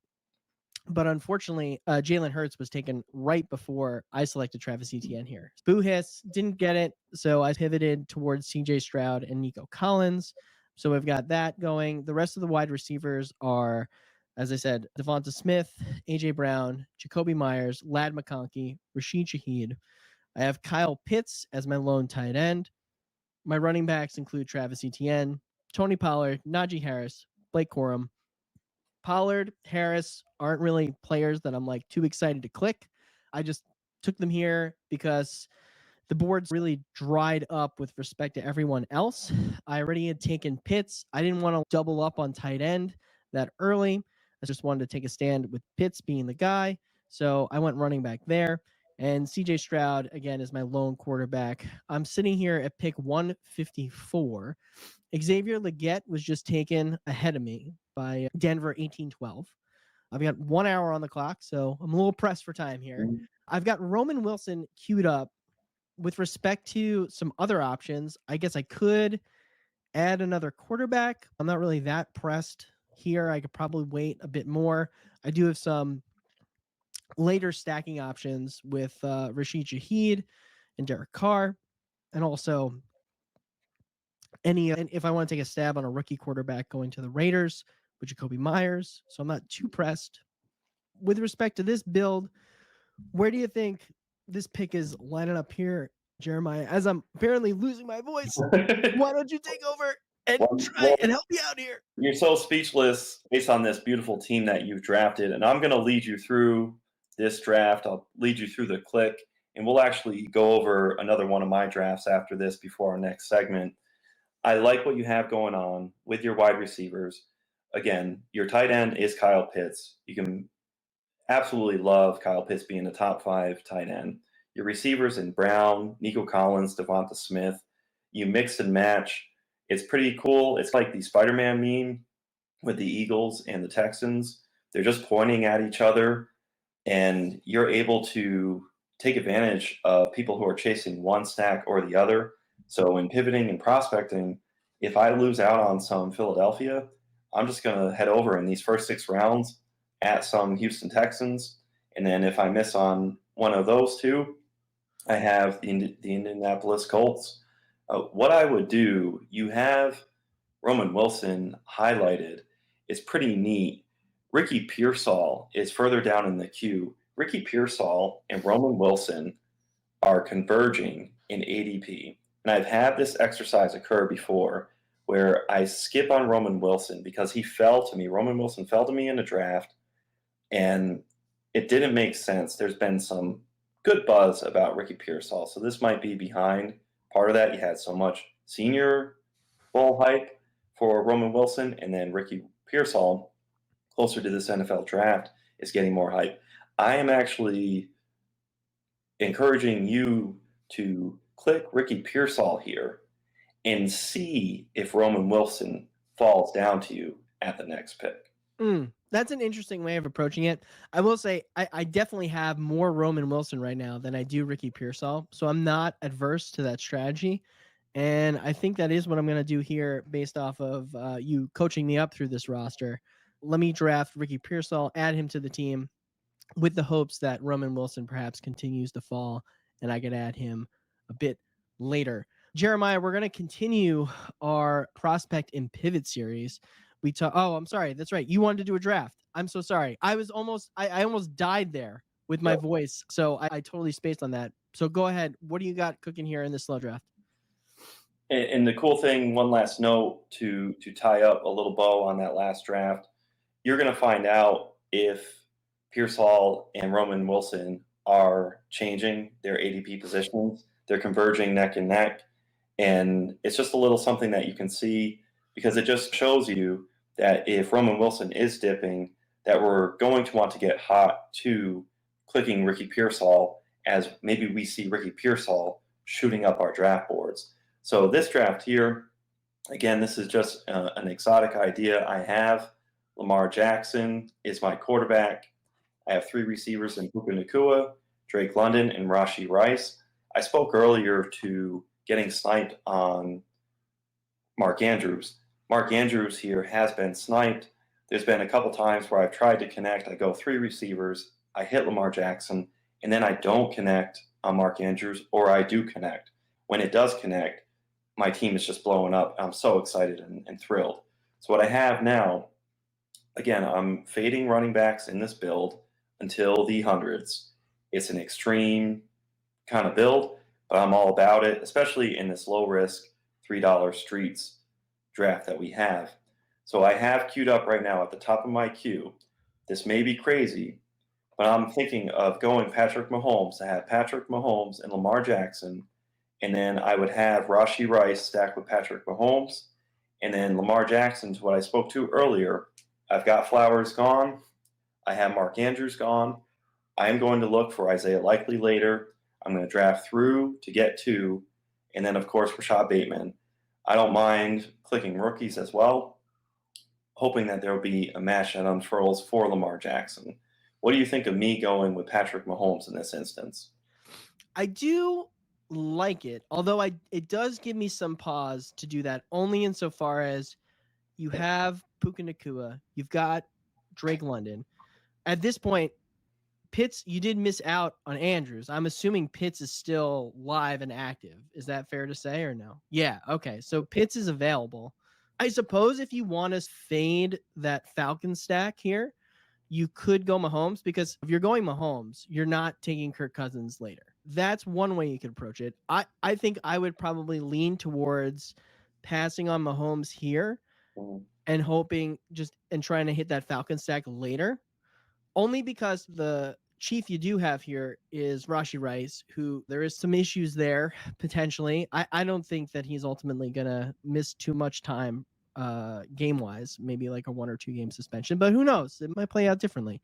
but unfortunately, Jalen Hurts was taken right before I selected Travis Etienne here. Boo hiss, didn't get it, so I pivoted towards CJ Stroud and Nico Collins. So we've got that going. The rest of the wide receivers are, as I said, Devonta Smith, A.J. Brown, Jacoby Myers, Ladd McConkey, Rashid Shaheed. I have Kyle Pitts as my lone tight end. My running backs include Travis Etienne, Tony Pollard, Najee Harris, Blake Corum. Pollard, Harris aren't really players that I'm like too excited to click. I just took them here because the board's really dried up with respect to everyone else. I already had taken Pitts. I didn't want to double up on tight end that early. I just wanted to take a stand with Pitts being the guy. So I went running back there. And CJ Stroud, again, is my lone quarterback. I'm sitting here at pick 154. Xavier Legette was just taken ahead of me by Denver 1812. I've got 1 hour on the clock, so I'm a little pressed for time here. I've got Roman Wilson queued up. With respect to some other options, I guess I could add another quarterback. I'm not really that pressed here. I could probably wait a bit more. I do have some later stacking options with Rashid Shaheed and Derek Carr, and also and if I want to take a stab on a rookie quarterback going to the Raiders with Jacoby Myers, so I'm not too pressed. With respect to this build, where do you think this pick is lining up here, Jeremiah? As I'm apparently losing my voice, why don't you take over and try and help me out here? You're so speechless based on this beautiful team that you've drafted, and I'm going to lead you through this draft. I'll lead you through the click, and we'll actually go over another one of my drafts after this before our next segment. I like what you have going on with your wide receivers. Again, your tight end is Kyle Pitts. You can absolutely love Kyle Pitts being a top 5 tight end. Your receivers in Brown, Nico Collins, Devonta Smith. You mix and match. It's pretty cool. It's like the Spider-Man meme with the Eagles and the Texans. They're just pointing at each other, and you're able to take advantage of people who are chasing one stack or the other. So in pivoting and prospecting, if I lose out on some Philadelphia, I'm just going to head over in these first 6 rounds at some Houston Texans. And then if I miss on one of those two, I have the Indianapolis Colts. What I would do, you have Roman Wilson highlighted. It's pretty neat. Ricky Pearsall is further down in the queue. Ricky Pearsall and Roman Wilson are converging in ADP. And I've had this exercise occur before where I skip on Roman Wilson because he fell to me. Roman Wilson fell to me in a draft, and it didn't make sense. There's been some good buzz about Ricky Pearsall, so this might be behind. Part of that, you had so much Senior Bowl hype for Roman Wilson, and then Ricky Pearsall, closer to this NFL draft, is getting more hype. I am actually encouraging you to click Ricky Pearsall here and see if Roman Wilson falls down to you at the next pick. That's an interesting way of approaching it. I will say I definitely have more Roman Wilson right now than I do Ricky Pearsall, so I'm not adverse to that strategy. And I think that is what I'm going to do here based off of you coaching me up through this roster. Let me draft Ricky Pearsall, add him to the team with the hopes that Roman Wilson perhaps continues to fall and I could add him a bit later. Jeremiah, we're going to continue our prospect and pivot series. I'm sorry. That's right. You wanted to do a draft. I'm so sorry. I almost died there with my voice. So I totally spaced on that. So go ahead. What do you got cooking here in this slow draft? And the cool thing, one last note to tie up a little bow on that last draft, you're going to find out if Pearsall and Roman Wilson are changing their ADP positions. They're converging neck and neck. And it's just a little something that you can see because it just shows you that if Roman Wilson is dipping, that we're going to want to get hot to clicking Ricky Pearsall as maybe we see Ricky Pearsall shooting up our draft boards. So this draft here, again, this is just an exotic idea I have. Lamar Jackson is my quarterback. I have 3 receivers in Puka Nacua, Drake London, and Rashee Rice. I spoke earlier to getting sniped on Mark Andrews. Mark Andrews here has been sniped. There's been a couple times where I've tried to connect. I go 3 receivers, I hit Lamar Jackson, and then I don't connect on Mark Andrews, or I do connect. When it does connect, my team is just blowing up. I'm so excited and thrilled. So what I have now, again, I'm fading running backs in this build until the hundreds. It's an extreme kind of build, but I'm all about it, especially in this low risk $3 streets draft that we have. So I have queued up right now at the top of my queue. This may be crazy, but I'm thinking of going Patrick Mahomes. I have Patrick Mahomes and Lamar Jackson, and then I would have Rashee Rice stacked with Patrick Mahomes, and then Lamar Jackson, to what I spoke to earlier. I've got Flowers gone. I have Mark Andrews gone. I am going to look for Isaiah Likely later. I'm going to draft through to get to, and then, of course, Rashad Bateman. I don't mind clicking rookies as well, hoping that there will be a match that unfurls for Lamar Jackson. What do you think of me going with Patrick Mahomes in this instance? I do like it, although it does give me some pause to do that, only insofar as you have Puka Nacua, you've got Drake London. At this point, Pitts, you did miss out on Andrews. I'm assuming Pitts is still live and active. Is that fair to say or no? Yeah, okay. So Pitts is available. I suppose if you want to fade that Falcon stack here, you could go Mahomes, because if you're going Mahomes, you're not taking Kirk Cousins later. That's one way you could approach it. I think I would probably lean towards passing on Mahomes here and hoping and trying to hit that Falcon stack later. Only because the chief you do have here is Rashee Rice, who there is some issues there potentially. I don't think that he's ultimately going to miss too much time game-wise, maybe like a 1 or 2 game suspension, but who knows? It might play out differently.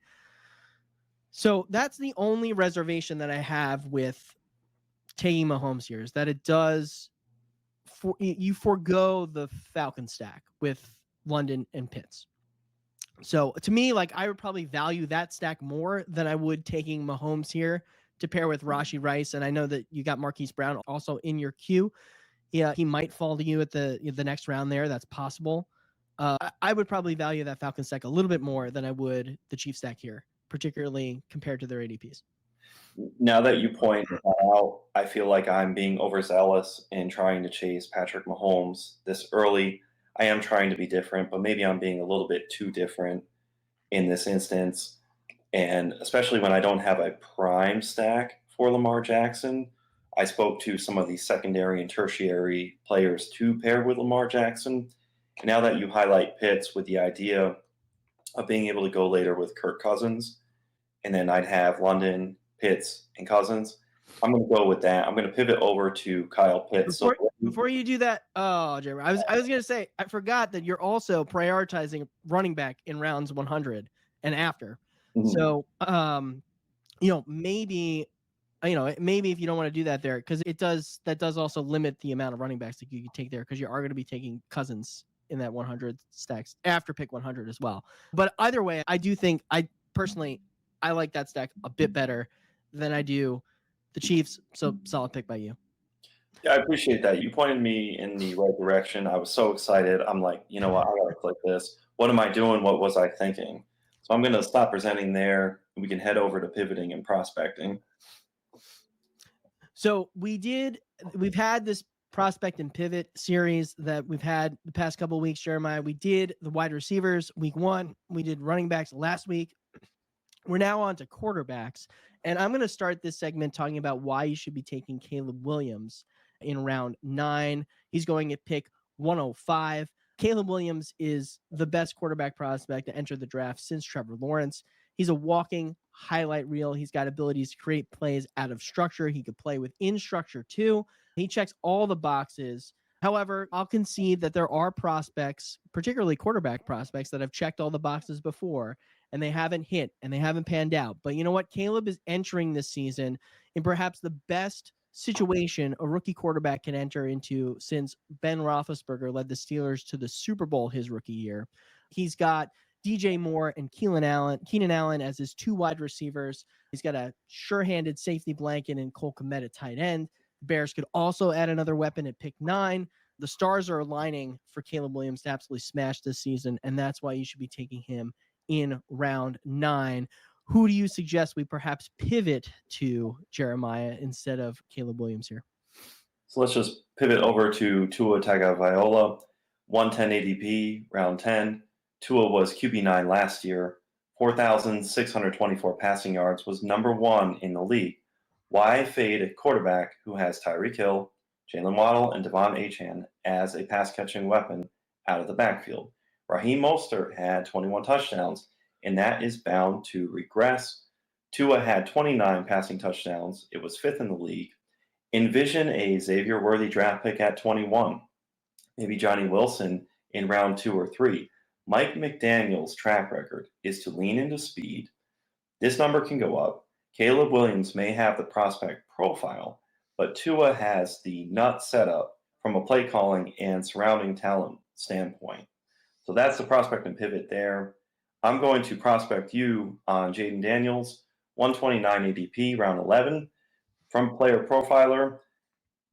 So that's the only reservation that I have with taking Mahomes here, is that it does you forego the Falcon stack with London and Pitts. So to me, like, I would probably value that stack more than I would taking Mahomes here to pair with Rashee Rice. And I know that you got Marquise Brown also in your queue. Yeah, he might fall to you at the next round there. That's possible. I would probably value that Falcon stack a little bit more than I would the Chief stack here, particularly compared to their ADPs. Now that you point that out, I feel like I'm being overzealous in trying to chase Patrick Mahomes this early. I am trying to be different, but maybe I'm being a little bit too different in this instance. And especially when I don't have a prime stack for Lamar Jackson, I spoke to some of the secondary and tertiary players to pair with Lamar Jackson. And now that you highlight Pitts with the idea of being able to go later with Kirk Cousins, and then I'd have London, Pitts, and Cousins, I'm going to go with that. I'm going to pivot over to Kyle Pitts. Before you do that, Jeremy, I was going to say, I forgot that you're also prioritizing running back in rounds 100 and after. Mm-hmm. So, maybe if you don't want to do that there, because that does also limit the amount of running backs that you could take there, because you are going to be taking Cousins in that 100 stacks after pick 100 as well. But either way, I do think I like that stack a bit better than I do the Chiefs. So solid pick by you. Yeah, I appreciate that. You pointed me in the right direction. I was so excited. I'm like, you know what? I gotta click this. What am I doing? What was I thinking? So I'm going to stop presenting there, and we can head over to pivoting and prospecting. So we've had this prospect and pivot series that we've had the past couple of weeks, Jeremiah. We did the wide receivers week 1. We did running backs last week. We're now on to quarterbacks. And I'm going to start this segment talking about why you should be taking Caleb Williams in round 9. He's going at pick 105. Caleb Williams is the best quarterback prospect to enter the draft since Trevor Lawrence. He's a walking highlight reel. He's got abilities to create plays out of structure. He could play within structure too. He checks all the boxes. However, I'll concede that there are prospects, particularly quarterback prospects, that have checked all the boxes before, and they haven't hit and they haven't panned out. But you know what? Caleb is entering this season in perhaps the best situation a rookie quarterback can enter into since Ben Roethlisberger led the Steelers to the Super Bowl his rookie year. He's got DJ Moore and Keenan Allen as his 2 wide receivers. He's got a sure-handed safety blanket in Cole Kmet at tight end. The Bears could also add another weapon at pick 9. The stars are aligning for Caleb Williams to absolutely smash this season, and that's why you should be taking him in round 9. Who do you suggest we perhaps pivot to, Jeremiah, instead of Caleb Williams here? So let's just pivot over to Tua Tagovailoa, 110 ADP, round 10. Tua was QB9 last year, 4,624 passing yards, was number 1 in the league. Why fade a quarterback who has Tyreek Hill, Jalen Waddle, and Devon Achane as a pass-catching weapon out of the backfield? Raheem Mostert had 21 touchdowns, and that is bound to regress. Tua had 29 passing touchdowns. It was 5th in the league. Envision a Xavier-worthy draft pick at 21. Maybe Johnny Wilson in round 2 or 3. Mike McDaniel's track record is to lean into speed. This number can go up. Caleb Williams may have the prospect profile, but Tua has the nut setup from a play calling and surrounding talent standpoint. So that's the prospect and pivot there. I'm going to prospect you on Jayden Daniels, 129 ADP, round 11. From Player Profiler,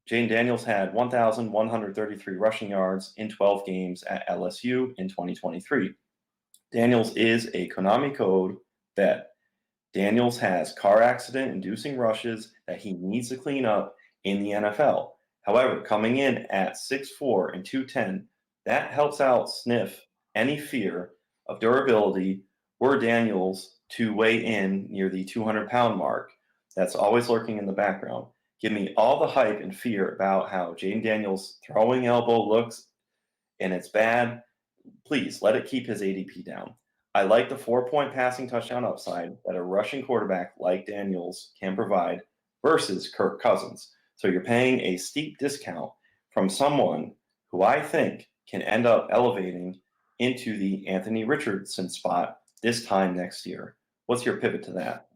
Jayden Daniels had 1,133 rushing yards in 12 games at LSU in 2023. Daniels is a Konami code vet. Daniels has car accident-inducing rushes that he needs to clean up in the NFL. However, coming in at 6'4" and 210, That helps out sniff any fear of durability were Daniels to weigh in near the 200-pound mark. That's always lurking in the background. Give me all the hype and fear about how Jayden Daniels' throwing elbow looks and it's bad. Please let it keep his ADP down. I like the 4-point passing touchdown upside that a rushing quarterback like Daniels can provide versus Kirk Cousins. So you're paying a steep discount from someone who I think can end up elevating into the Anthony Richardson spot this time next year. What's your pivot to that?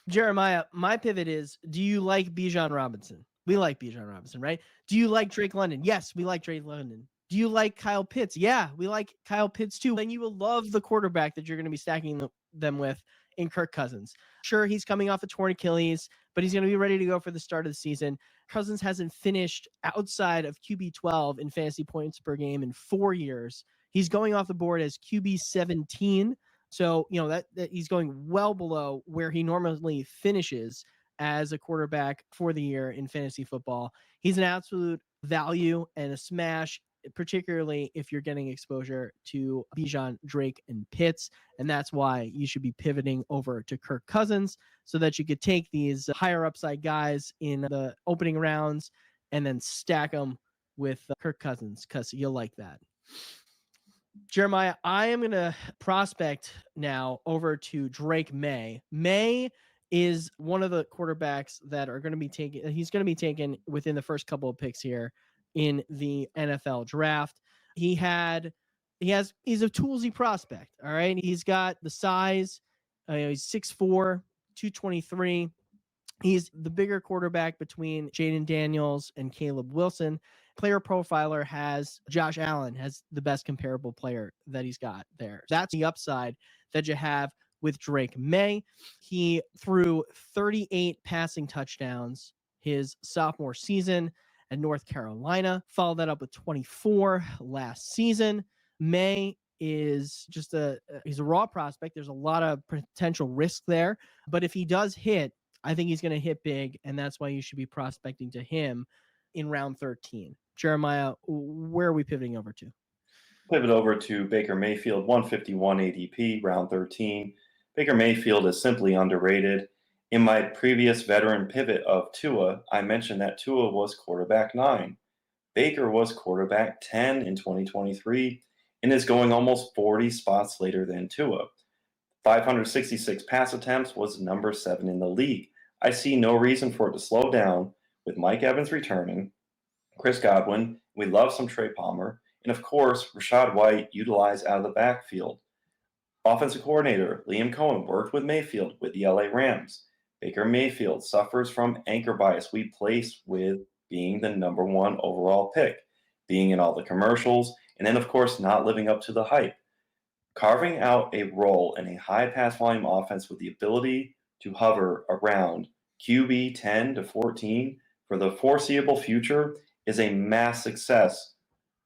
Jeremiah, my pivot is, do you like Bijan Robinson? We like Bijan Robinson, right? Do you like Drake London? Yes, we like Drake London. Do you like Kyle Pitts? Yeah, we like Kyle Pitts too. Then you will love the quarterback that you're going to be stacking them with in Kirk Cousins. Sure, he's coming off a torn Achilles, but he's going to be ready to go for the start of the season. Cousins hasn't finished outside of QB 12 in fantasy points per game in 4 years. He's going off the board as QB 17. So, that he's going well below where he normally finishes as a quarterback for the year in fantasy football. He's an absolute value and a smash, particularly if you're getting exposure to Bijan, Drake, and Pitts. And that's why you should be pivoting over to Kirk Cousins so that you could take these higher upside guys in the opening rounds and then stack them with Kirk Cousins, because you'll like that. Jeremiah, I am going to prospect now over to Drake May. May is one of the quarterbacks that are going to be taken. He's going to be taken within the first couple of picks here in the NFL draft. He's a toolsy prospect. All right. He's got the size. He's 6'4", 223. He's the bigger quarterback between Jayden Daniels and Caleb Wilson. Player Profiler has Josh Allen has the best comparable player that he's got there. That's the upside that you have with Drake May. He threw 38 passing touchdowns his sophomore season at North Carolina. Followed that up with 24 last season. May is just he's a raw prospect. There's a lot of potential risk there, but if he does hit, I think he's going to hit big, and that's why you should be prospecting to him in round 13. Jeremiah, where are we pivoting over to? Pivot over to Baker Mayfield, 151 ADP, round 13. Baker Mayfield is simply underrated. In my previous veteran pivot of Tua, I mentioned that Tua was quarterback 9. Baker was quarterback 10 in 2023 and is going almost 40 spots later than Tua. 566 pass attempts was number 7 in the league. I see no reason for it to slow down with Mike Evans returning, Chris Godwin, we love some Trey Palmer, and of course, Rachaad White utilized out of the backfield. Offensive coordinator Liam Cohen worked with Mayfield with the LA Rams. Baker Mayfield suffers from anchor bias we place with being the number 1 overall pick, being in all the commercials, and then of course not living up to the hype. Carving out a role in a high pass volume offense with the ability to hover around QB 10 to 14 for the foreseeable future is a mass success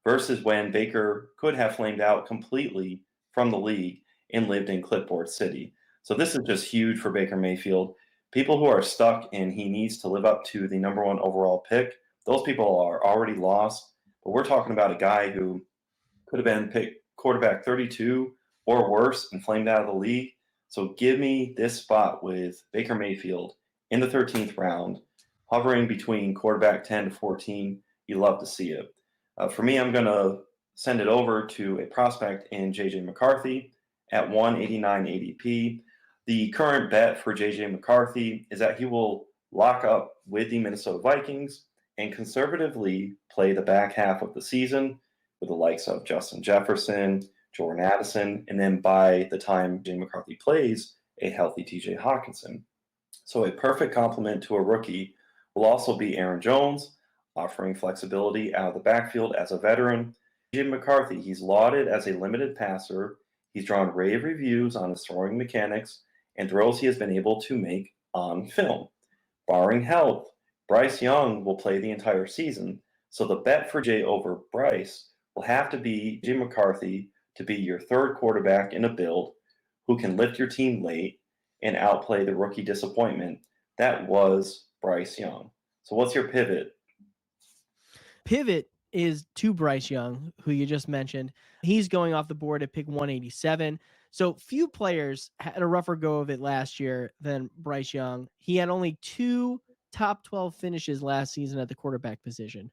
versus when Baker could have flamed out completely from the league and lived in Clipboard City. So this is just huge for Baker Mayfield. People who are stuck and he needs to live up to the number 1 overall pick, those people are already lost. But we're talking about a guy who could have been picked quarterback 32 or worse and flamed out of the league. So give me this spot with Baker Mayfield in the 13th round, hovering between quarterback 10 to 14. You love to see it. For me, I'm going to send it over to a prospect in J.J. McCarthy at 189 ADP. The current bet for J.J. McCarthy is that he will lock up with the Minnesota Vikings and conservatively play the back half of the season with the likes of Justin Jefferson, Jordan Addison, and then by the time J.J. McCarthy plays, a healthy T.J. Hawkinson. So a perfect complement to a rookie will also be Aaron Jones, offering flexibility out of the backfield as a veteran. J.J. McCarthy, he's lauded as a limited passer. He's drawn rave reviews on his throwing mechanics and throws he has been able to make on film. Barring health, Bryce Young will play the entire season, so the bet for Jay over Bryce will have to be J.J. McCarthy to be your third quarterback in a build who can lift your team late and outplay the rookie disappointment that was Bryce Young. So what's your pivot? Pivot is to Bryce Young, who you just mentioned. He's going off the board at pick 187. So few players had a rougher go of it last year than Bryce Young. He had only 2 top 12 finishes last season at the quarterback position.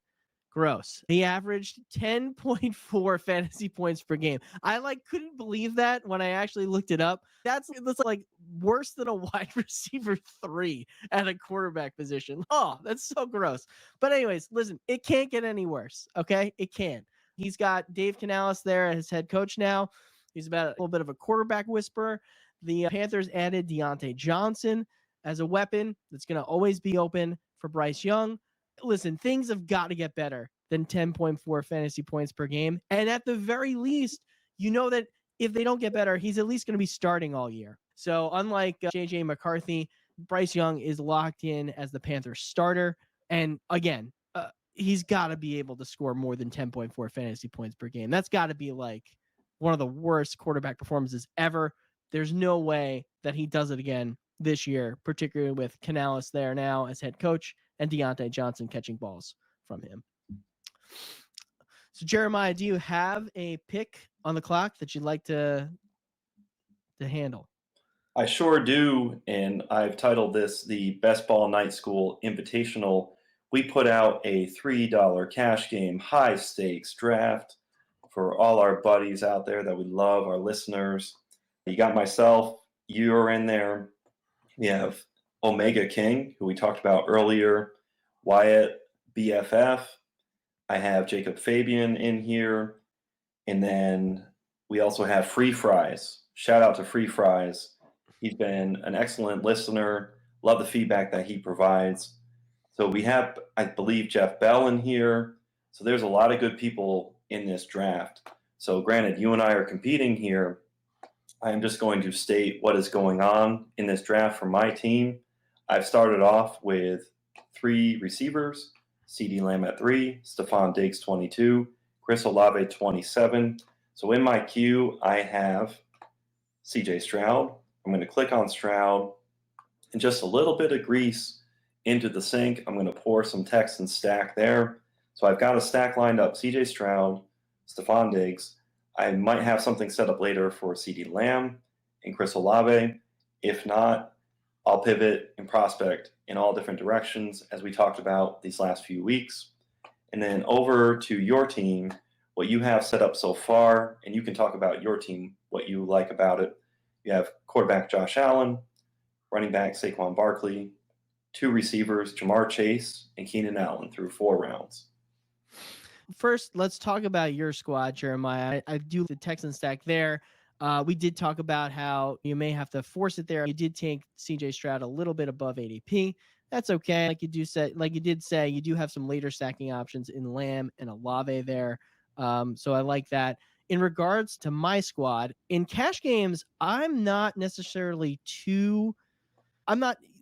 Gross. He averaged 10.4 fantasy points per game. I couldn't believe that when I actually looked it up. That's like worse than a wide receiver 3 at a quarterback position. Oh, that's so gross. But anyways, listen, it can't get any worse. Okay, it can't. He's got Dave Canales there as head coach now. He's about a little bit of a quarterback whisperer. The Panthers added Diontae Johnson as a weapon that's going to always be open for Bryce Young. Listen, things have got to get better than 10.4 fantasy points per game. And at the very least, you know that if they don't get better, he's at least going to be starting all year. So unlike J.J. McCarthy, Bryce Young is locked in as the Panthers starter. And again, he's got to be able to score more than 10.4 fantasy points per game. That's got to be like one of the worst quarterback performances ever. There's no way that he does it again this year, particularly with Canales there now as head coach and Diontae Johnson catching balls from him. So Jeremiah, do you have a pick on the clock that you'd like to handle? I sure do, and I've titled this the BestBall Night School Invitational. We put out a $3 cash game, high stakes draft for all our buddies out there that we love, our listeners. You got myself, you're in there. We have Omega King, who we talked about earlier, Wyatt BFF. I have Jacob Fabian in here. And then we also have Free Fries. Shout out to Free Fries. He's been an excellent listener. Love the feedback that he provides. So we have, I believe, Jeff Bell in here. So there's a lot of good people in this draft. So granted, you and I are competing here. I am just going to state what is going on in this draft for my team. I've started off with 3 receivers, CeeDee Lamb at 3, Stephon Diggs 22, Chris Olave 27. So in my queue, I have CJ Stroud. I'm going to click on Stroud and just a little bit of grease into the sink. I'm going to pour some text and stack there. So I've got a stack lined up, CJ Stroud, Stephon Diggs. I might have something set up later for CeeDee Lamb and Chris Olave. If not, I'll pivot and prospect in all different directions as we talked about these last few weeks. And then over to your team, what you have set up so far, and you can talk about your team, what you like about it. You have quarterback Josh Allen, running back Saquon Barkley, 2 receivers, Jamar Chase and Keenan Allen through 4 rounds. First, let's talk about your squad, Jeremiah. I do the Texan stack there. We did talk about how you may have to force it there. You did take CJ Stroud a little bit above ADP. That's okay. Like you did say, you do have some later stacking options in Lamb and Olave there. So I like that. In regards to my squad, in cash games, I'm not necessarily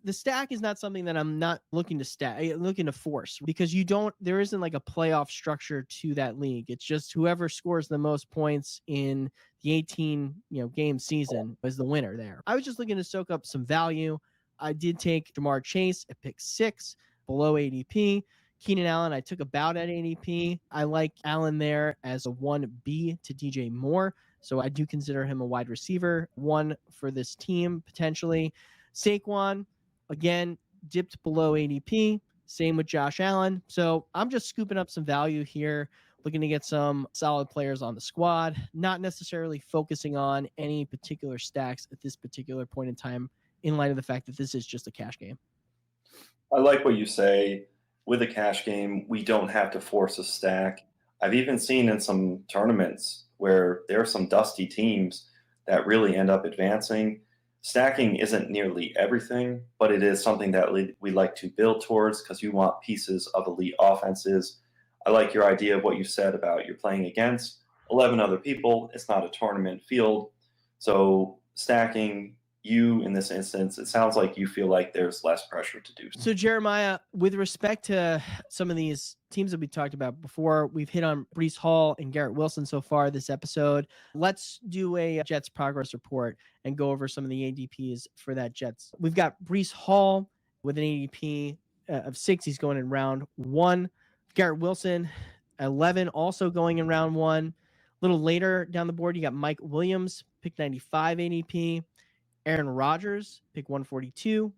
the stack is not something that I'm not looking to force, because there isn't like a playoff structure to that league. It's just whoever scores the most points in the 18, game season is the winner there. I was just looking to soak up some value. I did take Jamar Chase at pick 6 below ADP. Keenan Allen, I took about at ADP. I like Allen there as a 1B to DJ Moore. So I do consider him a wide receiver 1 for this team, potentially. Saquon, again, dipped below ADP. Same with Josh Allen. So I'm just scooping up some value here, looking to get some solid players on the squad, not necessarily focusing on any particular stacks at this particular point in time, in light of the fact that this is just a cash game. I like what you say. With a cash game, we don't have to force a stack. I've even seen in some tournaments where there are some dusty teams that really end up advancing. Stacking isn't nearly everything, but it is something that we like to build towards because you want pieces of elite offenses. I like your idea of what you said about you're playing against 11 other people. It's not a tournament field. So stacking, you in this instance, it sounds like you feel like there's less pressure to do. So Jeremiah, with respect to some of these teams that we talked about before, we've hit on Breece Hall and Garrett Wilson so far this episode. Let's do a Jets progress report and go over some of the ADPs for that Jets. We've got Breece Hall with an ADP of 6. He's going in round 1. Garrett Wilson 11, also going in round 1. A little later down the board, you got Mike Williams, pick 95 ADP. Aaron Rodgers, pick 142.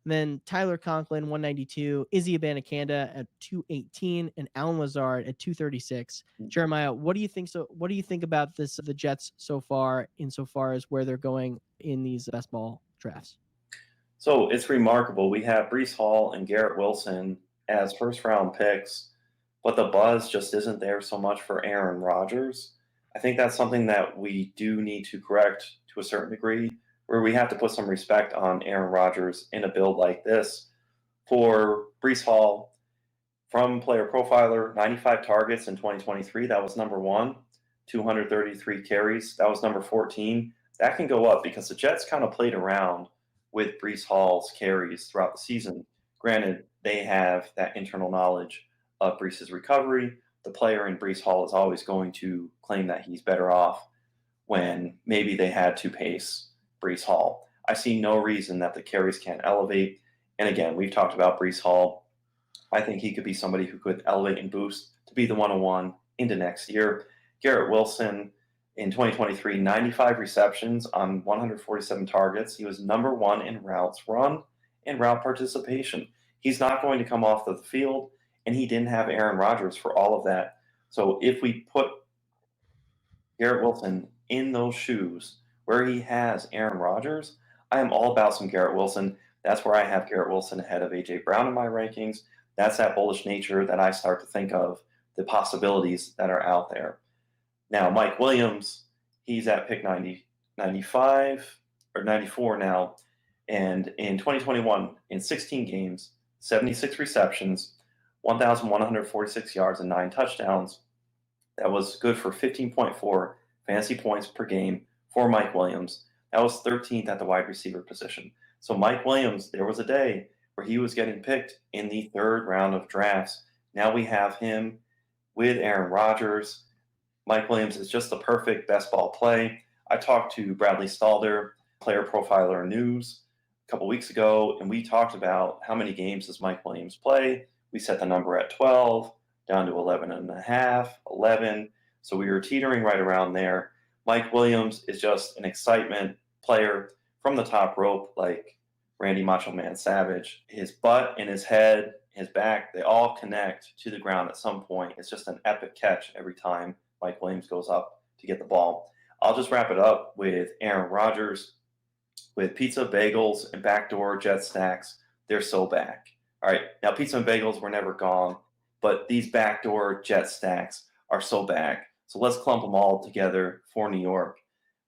Then Tyler Conklin, 192. Izzy Abanikanda at 218, and Alan Lazard at 236. Jeremiah, what do you think? What do you think about the Jets so far, insofar as where they're going in these best ball drafts? So it's remarkable. We have Breece Hall and Garrett Wilson as first round picks, but the buzz just isn't there so much for Aaron Rodgers. I think that's something that we do need to correct to a certain degree, where we have to put some respect on Aaron Rodgers in a build like this. For Breece Hall, from Player Profiler, 95 targets in 2023, that was number 1. 233 carries, that was number 14. That can go up because the Jets kind of played around with Breece Hall's carries throughout the season. Granted, they have that internal knowledge of Breece's recovery. The player in Breece Hall is always going to claim that he's better off when maybe they had to pace Breece Hall. I see no reason that the carries can't elevate. And again, we've talked about Breece Hall. I think he could be somebody who could elevate and boost to be the 101 into next year. Garrett Wilson in 2023, 95 receptions on 147 targets. He was number 1 in routes run and route participation. He's not going to come off the field, and he didn't have Aaron Rodgers for all of that. So if we put Garrett Wilson in those shoes where he has Aaron Rodgers, I am all about some Garrett Wilson. That's where I have Garrett Wilson ahead of A.J. Brown in my rankings. That's that bullish nature that I start to think of the possibilities that are out there. Now, Mike Williams, he's at pick 95 or 94 now. And in 2021, in 16 games, 76 receptions, 1,146 yards, and 9 touchdowns. That was good for 15.4 fantasy points per game for Mike Williams. That was 13th at the wide receiver position. So Mike Williams, there was a day where he was getting picked in the 3rd round of drafts. Now we have him with Aaron Rodgers. Mike Williams is just the perfect best ball play. I talked to Bradley Stalder, Player Profiler News, a couple weeks ago, and we talked about how many games does Mike Williams play. We set the number at 12, down to 11 and a half, 11. So we were teetering right around there. Mike Williams is just an excitement player from the top rope, like Randy Macho Man Savage. His butt and his head, his back, they all connect to the ground at some point. It's just an epic catch every time Mike Williams goes up to get the ball. I'll just wrap it up with Aaron Rodgers. With pizza, bagels, and backdoor jet stacks, they're so back. All right, now pizza and bagels were never gone, but these backdoor jet stacks are so back. So let's clump them all together for New York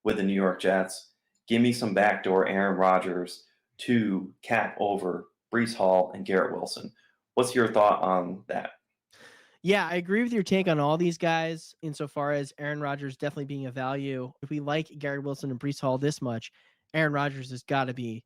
with the New York Jets. Give me some backdoor Aaron Rodgers to cap over Breece Hall and Garrett Wilson. What's your thought on that? Yeah, I agree with your take on all these guys insofar as Aaron Rodgers definitely being a value. If we like Garrett Wilson and Breece Hall this much, Aaron Rodgers has got to be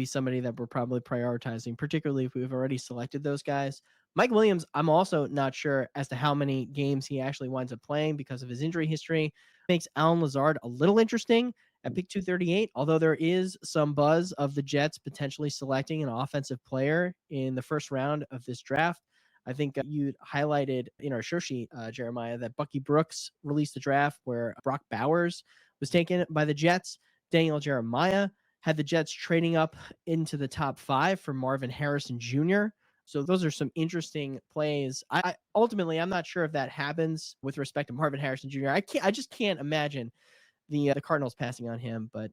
somebody that we're probably prioritizing, particularly if we've already selected those guys. Mike Williams, I'm also not sure as to how many games he actually winds up playing because of his injury history. Makes Alan Lazard a little interesting at pick 238, although there is some buzz of the Jets potentially selecting an offensive player in the 1st round of this draft. I think you highlighted in our show sheet, Jeremiah, that Bucky Brooks released the draft where Brock Bowers was taken by the Jets. Daniel Jeremiah had the Jets trading up into the top 5 for Marvin Harrison Jr. So those are some interesting plays. Ultimately, I'm not sure if that happens with respect to Marvin Harrison Jr. I just can't imagine the Cardinals passing on him, but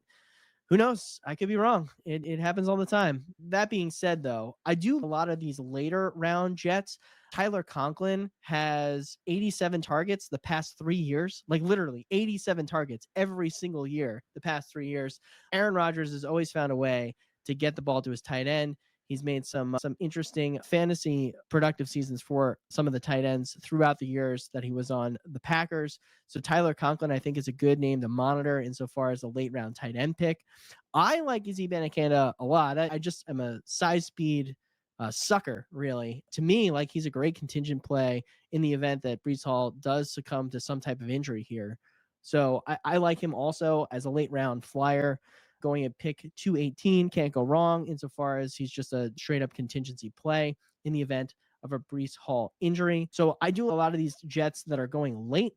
who knows? I could be wrong. It happens all the time. That being said, though, I do a lot of these later round Jets. Tyler Conklin has 87 targets the past 3 years, like literally 87 targets every single year the past 3 years. Aaron Rodgers has always found a way to get the ball to his tight end. He's made some interesting fantasy productive seasons for some of the tight ends throughout the years that he was on the Packers. So Tyler Conklin, I think, is a good name to monitor insofar as a late round tight end pick. I like Izzy Abanikanda a lot. I just am a size speed sucker, really. To me, like, he's a great contingent play in the event that Breece Hall does succumb to some type of injury here. So I like him also as a late round flyer. Going at pick 218, can't go wrong insofar as he's just a straight up contingency play in the event of a Breece Hall injury. So I do a lot of these Jets that are going late,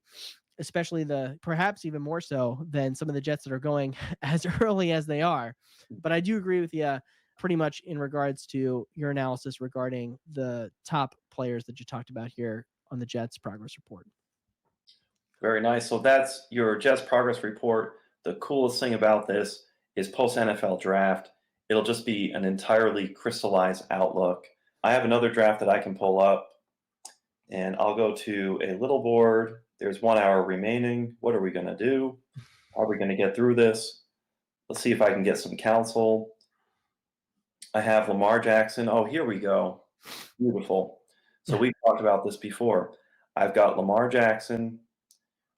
especially perhaps even more so than some of the Jets that are going as early as they are. But I do agree with you pretty much in regards to your analysis regarding the top players that you talked about here on the Jets progress report. Very nice. So that's your Jets progress report. The coolest thing about this is post NFL draft, it'll just be an entirely crystallized outlook. I have another draft that I can pull up, and I'll go to a little board. There's 1 hour remaining. What are we going to do? Are we going to get through this? Let's see if I can get some counsel. I have Lamar Jackson. Oh, here we go. Beautiful. So we've talked about this before. I've got Lamar Jackson.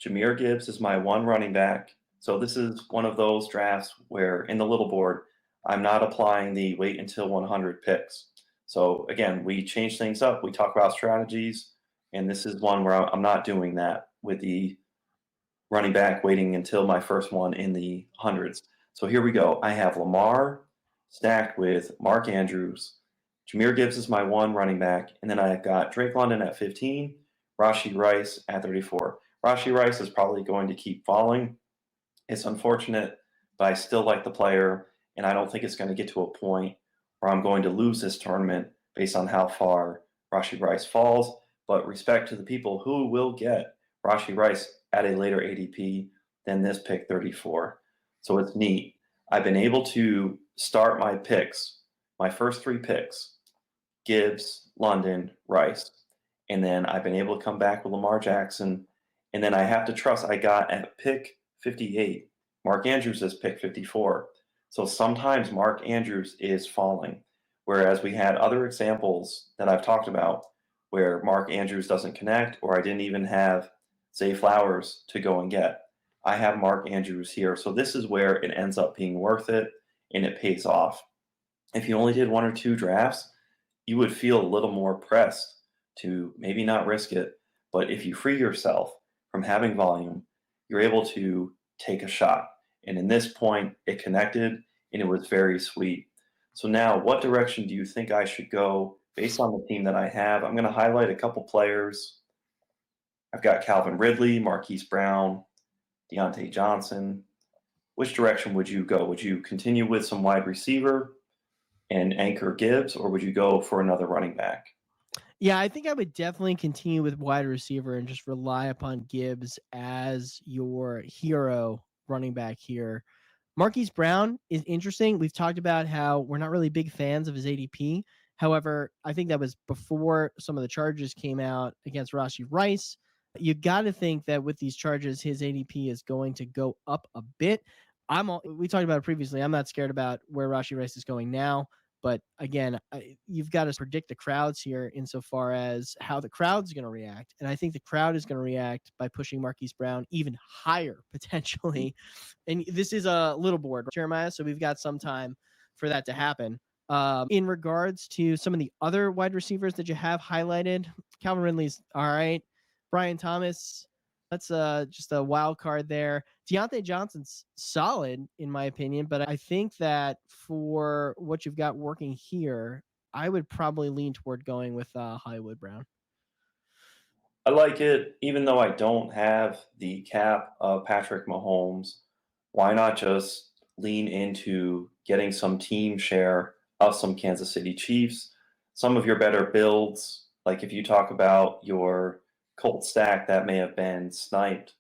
Jahmyr Gibbs is my one running back. So this is one of those drafts where in the little board, I'm not applying the wait until 100 picks. So again, we change things up. We talk about strategies. And this is one where I'm not doing that with the running back waiting until my first one in the hundreds. So here we go. I have Lamar stacked with Mark Andrews. Jahmyr Gibbs is my one running back. And then I've got Drake London at 15, Rashee Rice at 34. Rashee Rice is probably going to keep falling. It's unfortunate, but I still like the player, and I don't think it's going to get to a point where I'm going to lose this tournament based on how far Rashee Rice falls. But respect to the people who will get Rashee Rice at a later ADP than this pick 34. So it's neat. I've been able to start my picks, my first 3 picks, Gibbs, London, Rice. And then I've been able to come back with Lamar Jackson. And then I have to trust I got at pick 58. Mark Andrews is pick 54. So sometimes Mark Andrews is falling. Whereas we had other examples that I've talked about where Mark Andrews doesn't connect, or I didn't even have Zay Flowers to go and get. I have Mark Andrews here. So this is where it ends up being worth it and it pays off. If you only did 1 or 2 drafts, you would feel a little more pressed to maybe not risk it. But if you free yourself from having volume, you're able to take a shot. And in this point, it connected and it was very sweet. So now, what direction do you think I should go based on the team that I have? I'm going to highlight a couple players. I've got Calvin Ridley, Marquise Brown, Diontae Johnson. Which direction would you go? Would you continue with some wide receiver and anchor Gibbs, or would you go for another running back? Yeah, I think I would definitely continue with wide receiver and just rely upon Gibbs as your hero running back here. Marquise Brown is interesting. We've talked about how we're not really big fans of his ADP. However, I think that was before some of the charges came out against Rashee Rice. You got to think that with these charges, his ADP is going to go up a bit. We talked about it previously. I'm not scared about where Rashee Rice is going now. But again, you've got to predict the crowds here insofar as how the crowd's going to react. And I think the crowd is going to react by pushing Marquise Brown even higher potentially. And this is a little board, Jeremiah, so we've got some time for that to happen. In regards to some of the other wide receivers that you have highlighted, Calvin Ridley's all right. Brian Thomas, that's just a wild card there. Diontae Johnson's solid, in my opinion, but I think that for what you've got working here, I would probably lean toward going with Hollywood Brown. I like it, even though I don't have the cap of Patrick Mahomes. Why not just lean into getting some team share of some Kansas City Chiefs? Some of your better builds, like if you talk about your Colts stack that may have been sniped,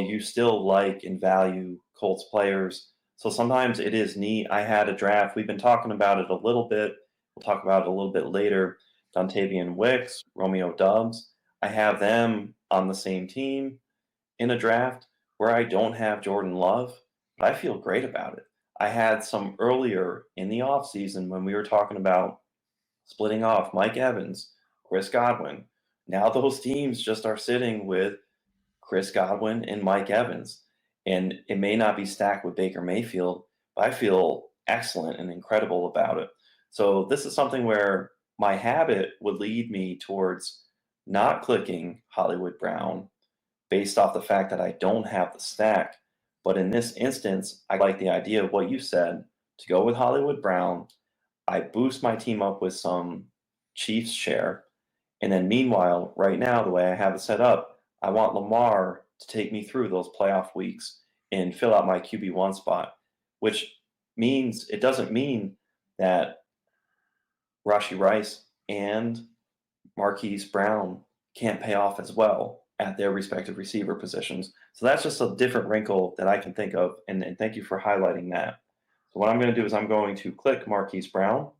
you still like and value Colts players. So sometimes it is neat. I had a draft. We've been talking about it a little bit. We'll talk about it a little bit later. Dontavian Wicks, Romeo Dubs. I have them on the same team in a draft where I don't have Jordan Love, but I feel great about it. I had some earlier in the offseason when we were talking about splitting off Mike Evans, Chris Godwin. Now those teams just are sitting with Chris Godwin and Mike Evans. And it may not be stacked with Baker Mayfield, but I feel excellent and incredible about it. So this is something where my habit would lead me towards not clicking Hollywood Brown based off the fact that I don't have the stack. But in this instance, I like the idea of what you said to go with Hollywood Brown. I boost my team up with some Chiefs share, And then meanwhile, right now, the way I have it set up, I want Lamar to take me through those playoff weeks and fill out my QB1 spot, which means it doesn't mean that Rashee Rice and Marquise Brown can't pay off as well at their respective receiver positions. So that's just a different wrinkle that I can think of, and thank you for highlighting that. So what I'm going to do is I'm going to click Marquise Brown,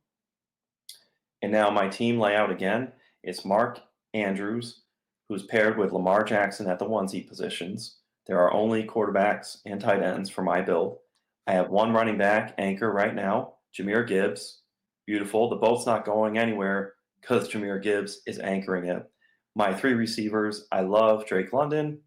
and now my team layout again is Mark Andrews, who's paired with Lamar Jackson at the onesie positions. There are only quarterbacks and tight ends for my build. I have one running back anchor right now, Jahmyr Gibbs. Beautiful. The boat's not going anywhere because Jahmyr Gibbs is anchoring it. My three receivers, I love Drake London,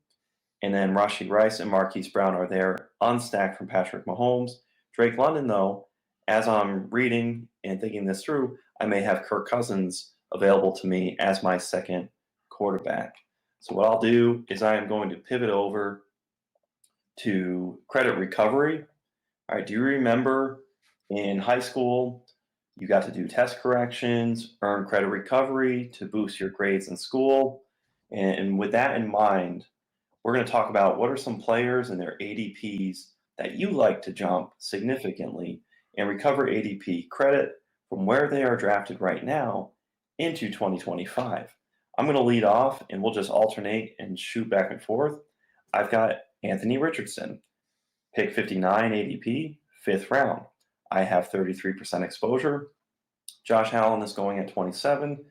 and then Rashee Rice and Marquise Brown are there, unstacked from Patrick Mahomes. Drake London, though, as I'm reading and thinking this through, I may have Kirk Cousins available to me as my second quarterback. So what I'll do is I am going to pivot over to credit recovery. All right, do you remember in high school, you got to do test corrections, earn credit recovery to boost your grades in school? And with that in mind, we're going to talk about what are some players and their ADPs that you like to jump significantly and recover ADP credit from where they are drafted right now into 2025. I'm going to lead off and we'll just alternate and shoot back and forth. I've got Anthony Richardson, pick 59 ADP, 5th round. I have 33% exposure. Josh Allen is going at 27,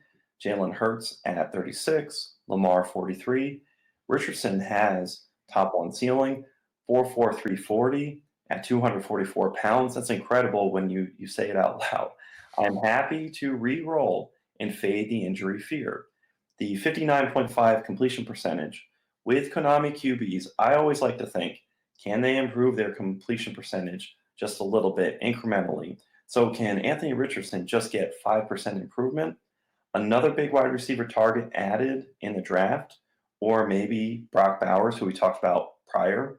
Jalen Hurts at 36, Lamar 43. Richardson has top one ceiling, 4.4340 at 244 pounds. That's incredible when you say it out loud. I'm happy to re-roll and fade the injury fear. The 59.5 completion percentage with Konami QBs, I always like to think, can they improve their completion percentage just a little bit incrementally? So can Anthony Richardson just get 5% improvement? Another big wide receiver target added in the draft, or maybe Brock Bowers, who we talked about prior,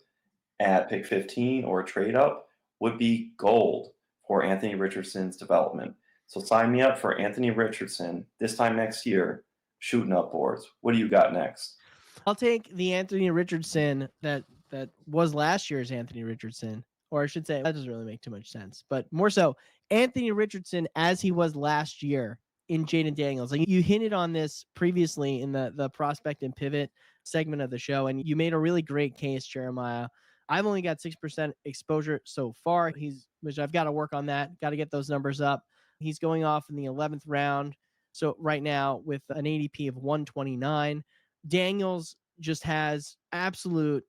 at pick 15 or a trade up, would be gold for Anthony Richardson's development. So sign me up for Anthony Richardson this time next year, shooting up boards. What do you got next? I'll take the Anthony Richardson that was last year's Anthony Richardson, or I should say that doesn't really make too much sense, but more so Anthony Richardson as he was last year in Jayden Daniels. Like you hinted on this previously in the prospect and pivot segment of the show, and you made a really great case, Jeremiah. I've only got 6% exposure so far. Which I've got to work on that. Got to get those numbers up. He's going off in the 11th round. So right now with an ADP of 129, Daniels just has absolute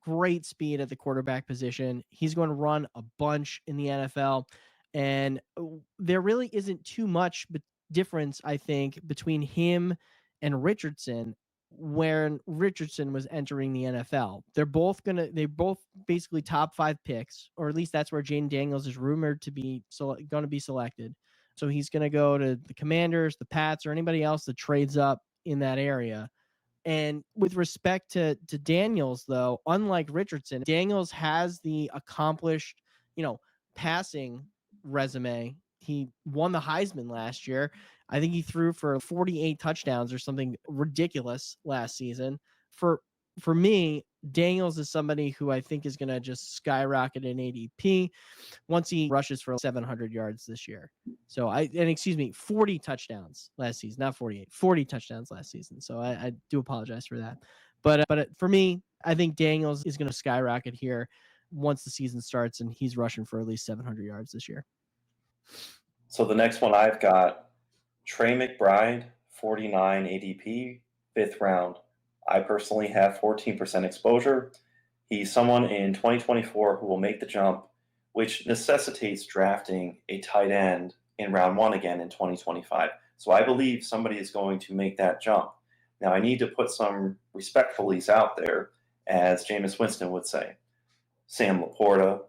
great speed at the quarterback position. He's going to run a bunch in the NFL. And there really isn't too much difference, I think, between him and Richardson when Richardson was entering the NFL. They're both basically top 5 picks, or at least that's where Jayden Daniels is rumored to be going to be selected. So he's going to go to the Commanders, the Pats, or anybody else that trades up in that area. And with respect to Daniels, though, unlike Richardson, Daniels has the accomplished, passing resume. He won the Heisman last year. I think he threw for 48 touchdowns or something ridiculous last season. For me, Daniels is somebody who I think is going to just skyrocket in ADP once he rushes for 700 yards this year. So 40 touchdowns last season, not 48, 40 touchdowns last season. So I do apologize for that. But for me, I think Daniels is going to skyrocket here once the season starts, and he's rushing for at least 700 yards this year. So the next one I've got Trey McBride, 49 ADP, 5th round. I personally have 14% exposure. He's someone in 2024 who will make the jump, which necessitates drafting a tight end in round 1 again in 2025. So I believe somebody is going to make that jump. Now I need to put some respectfulies out there, as Jameis Winston would say. Sam Laporta,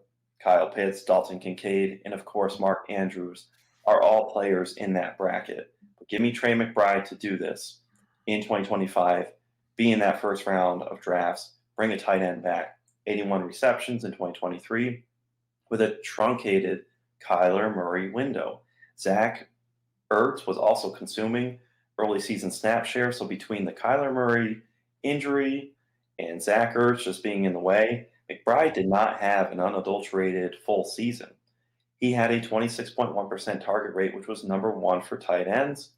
Kyle Pitts, Dalton Kincaid, and of course Mark Andrews are all players in that bracket. But give me Trey McBride to do this in 2025, be in that first round of drafts, bring a tight end back. 81 receptions in 2023 with a truncated Kyler Murray window. Zach Ertz was also consuming early season snap share. So between the Kyler Murray injury and Zach Ertz just being in the way, McBride did not have an unadulterated full season. He had a 26.1% target rate, which was number one for tight ends.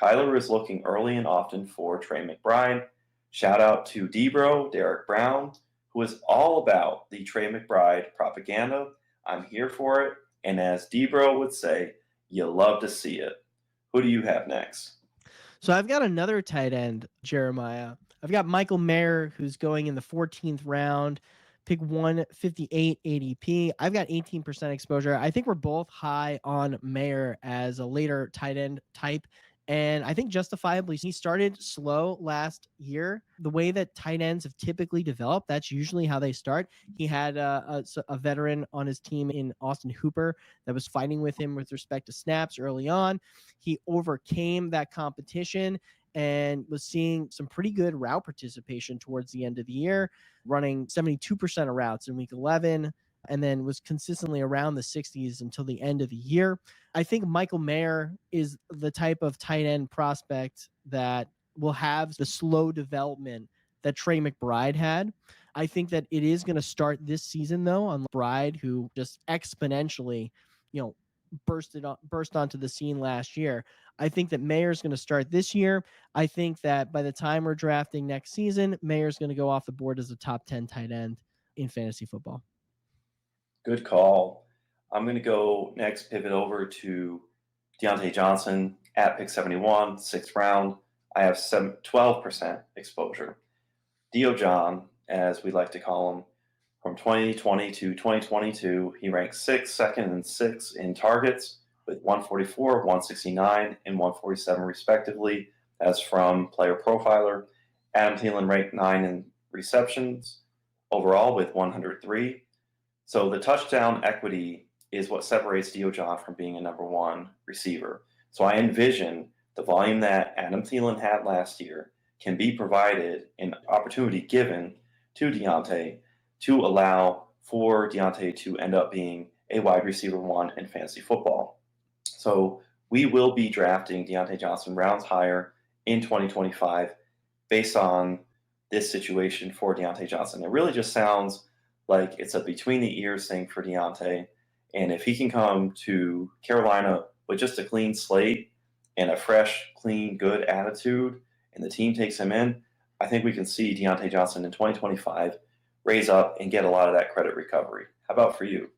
Kyler is looking early and often for Trey McBride. Shout out to Debro, Derek Brown, who is all about the Trey McBride propaganda. I'm here for it. And as Debro would say, you love to see it. Who do you have next? So I've got another tight end, Jeremiah. I've got Michael Mayer, who's going in the 14th round, pick 158 ADP. I've got 18% exposure. I think we're both high on Mayer as a later tight end type. And I think justifiably, he started slow last year. The way that tight ends have typically developed, that's usually how they start. He had a veteran on his team in Austin Hooper that was fighting with him with respect to snaps early on. He overcame that competition and was seeing some pretty good route participation towards the end of the year, running 72% of routes in week 11, and then was consistently around the 60s until the end of the year. I think Michael Mayer is the type of tight end prospect that will have the slow development that Trey McBride had. I think that it is going to start this season, though, on McBride, who just exponentially, burst onto the scene last year. I think that Mayer's going to start this year. I think that by the time we're drafting next season, Mayer's going to go off the board as a top 10 tight end in fantasy football. Good call. I'm going to go next, pivot over to Diontae Johnson at pick 71, 6th round. I have 12% exposure. Dio John, as we like to call him, from 2020 to 2022, he ranks 6th, 2nd, and 6th in targets with 144, 169, and 147 respectively. That's from Player Profiler. Adam Thielen ranked 9 in receptions overall with 103. So the touchdown equity is what separates Dio John from being a number one receiver. So I envision the volume that Adam Thielen had last year can be provided and opportunity given to Diontae to allow for Diontae to end up being a wide receiver one in fantasy football. So we will be drafting Diontae Johnson rounds higher in 2025 based on this situation for Diontae Johnson. It really just sounds like it's a between the ears thing for Diontae. And if he can come to Carolina with just a clean slate and a fresh, clean, good attitude, and the team takes him in, I think we can see Diontae Johnson in 2025 raise up and get a lot of that credit recovery. How about for you?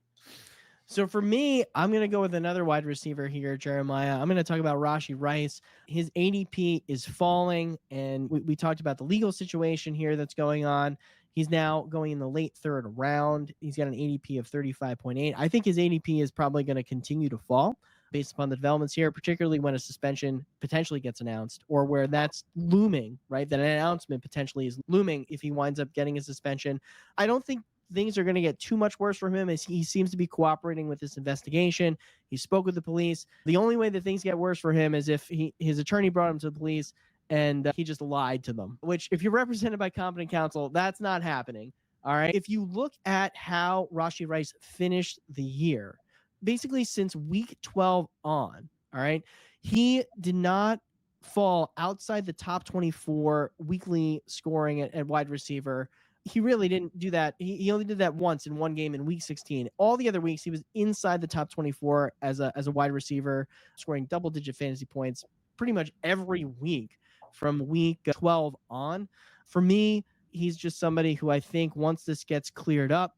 So for me, I'm going to go with another wide receiver here, Jeremiah. I'm going to talk about Rashee Rice. His ADP is falling, and we talked about the legal situation here that's going on. He's now going in the late 3rd round. He's got an ADP of 35.8. I think his ADP is probably going to continue to fall based upon the developments here, particularly when a suspension potentially gets announced or where that's looming, right? That an announcement potentially is looming if he winds up getting a suspension. I don't think things are going to get too much worse for him as he seems to be cooperating with this investigation. He spoke with the police. The only way that things get worse for him is if his attorney brought him to the police and he just lied to them, which if you're represented by competent counsel, that's not happening. All right. If you look at how Rashee Rice finished the year, basically since week 12 on, all right, he did not fall outside the top 24 weekly scoring at wide receiver. He really didn't do that. He only did that once in one game in week 16. All the other weeks, he was inside the top 24 as a wide receiver, scoring double-digit fantasy points pretty much every week from week 12 on. For me, he's just somebody who I think once this gets cleared up,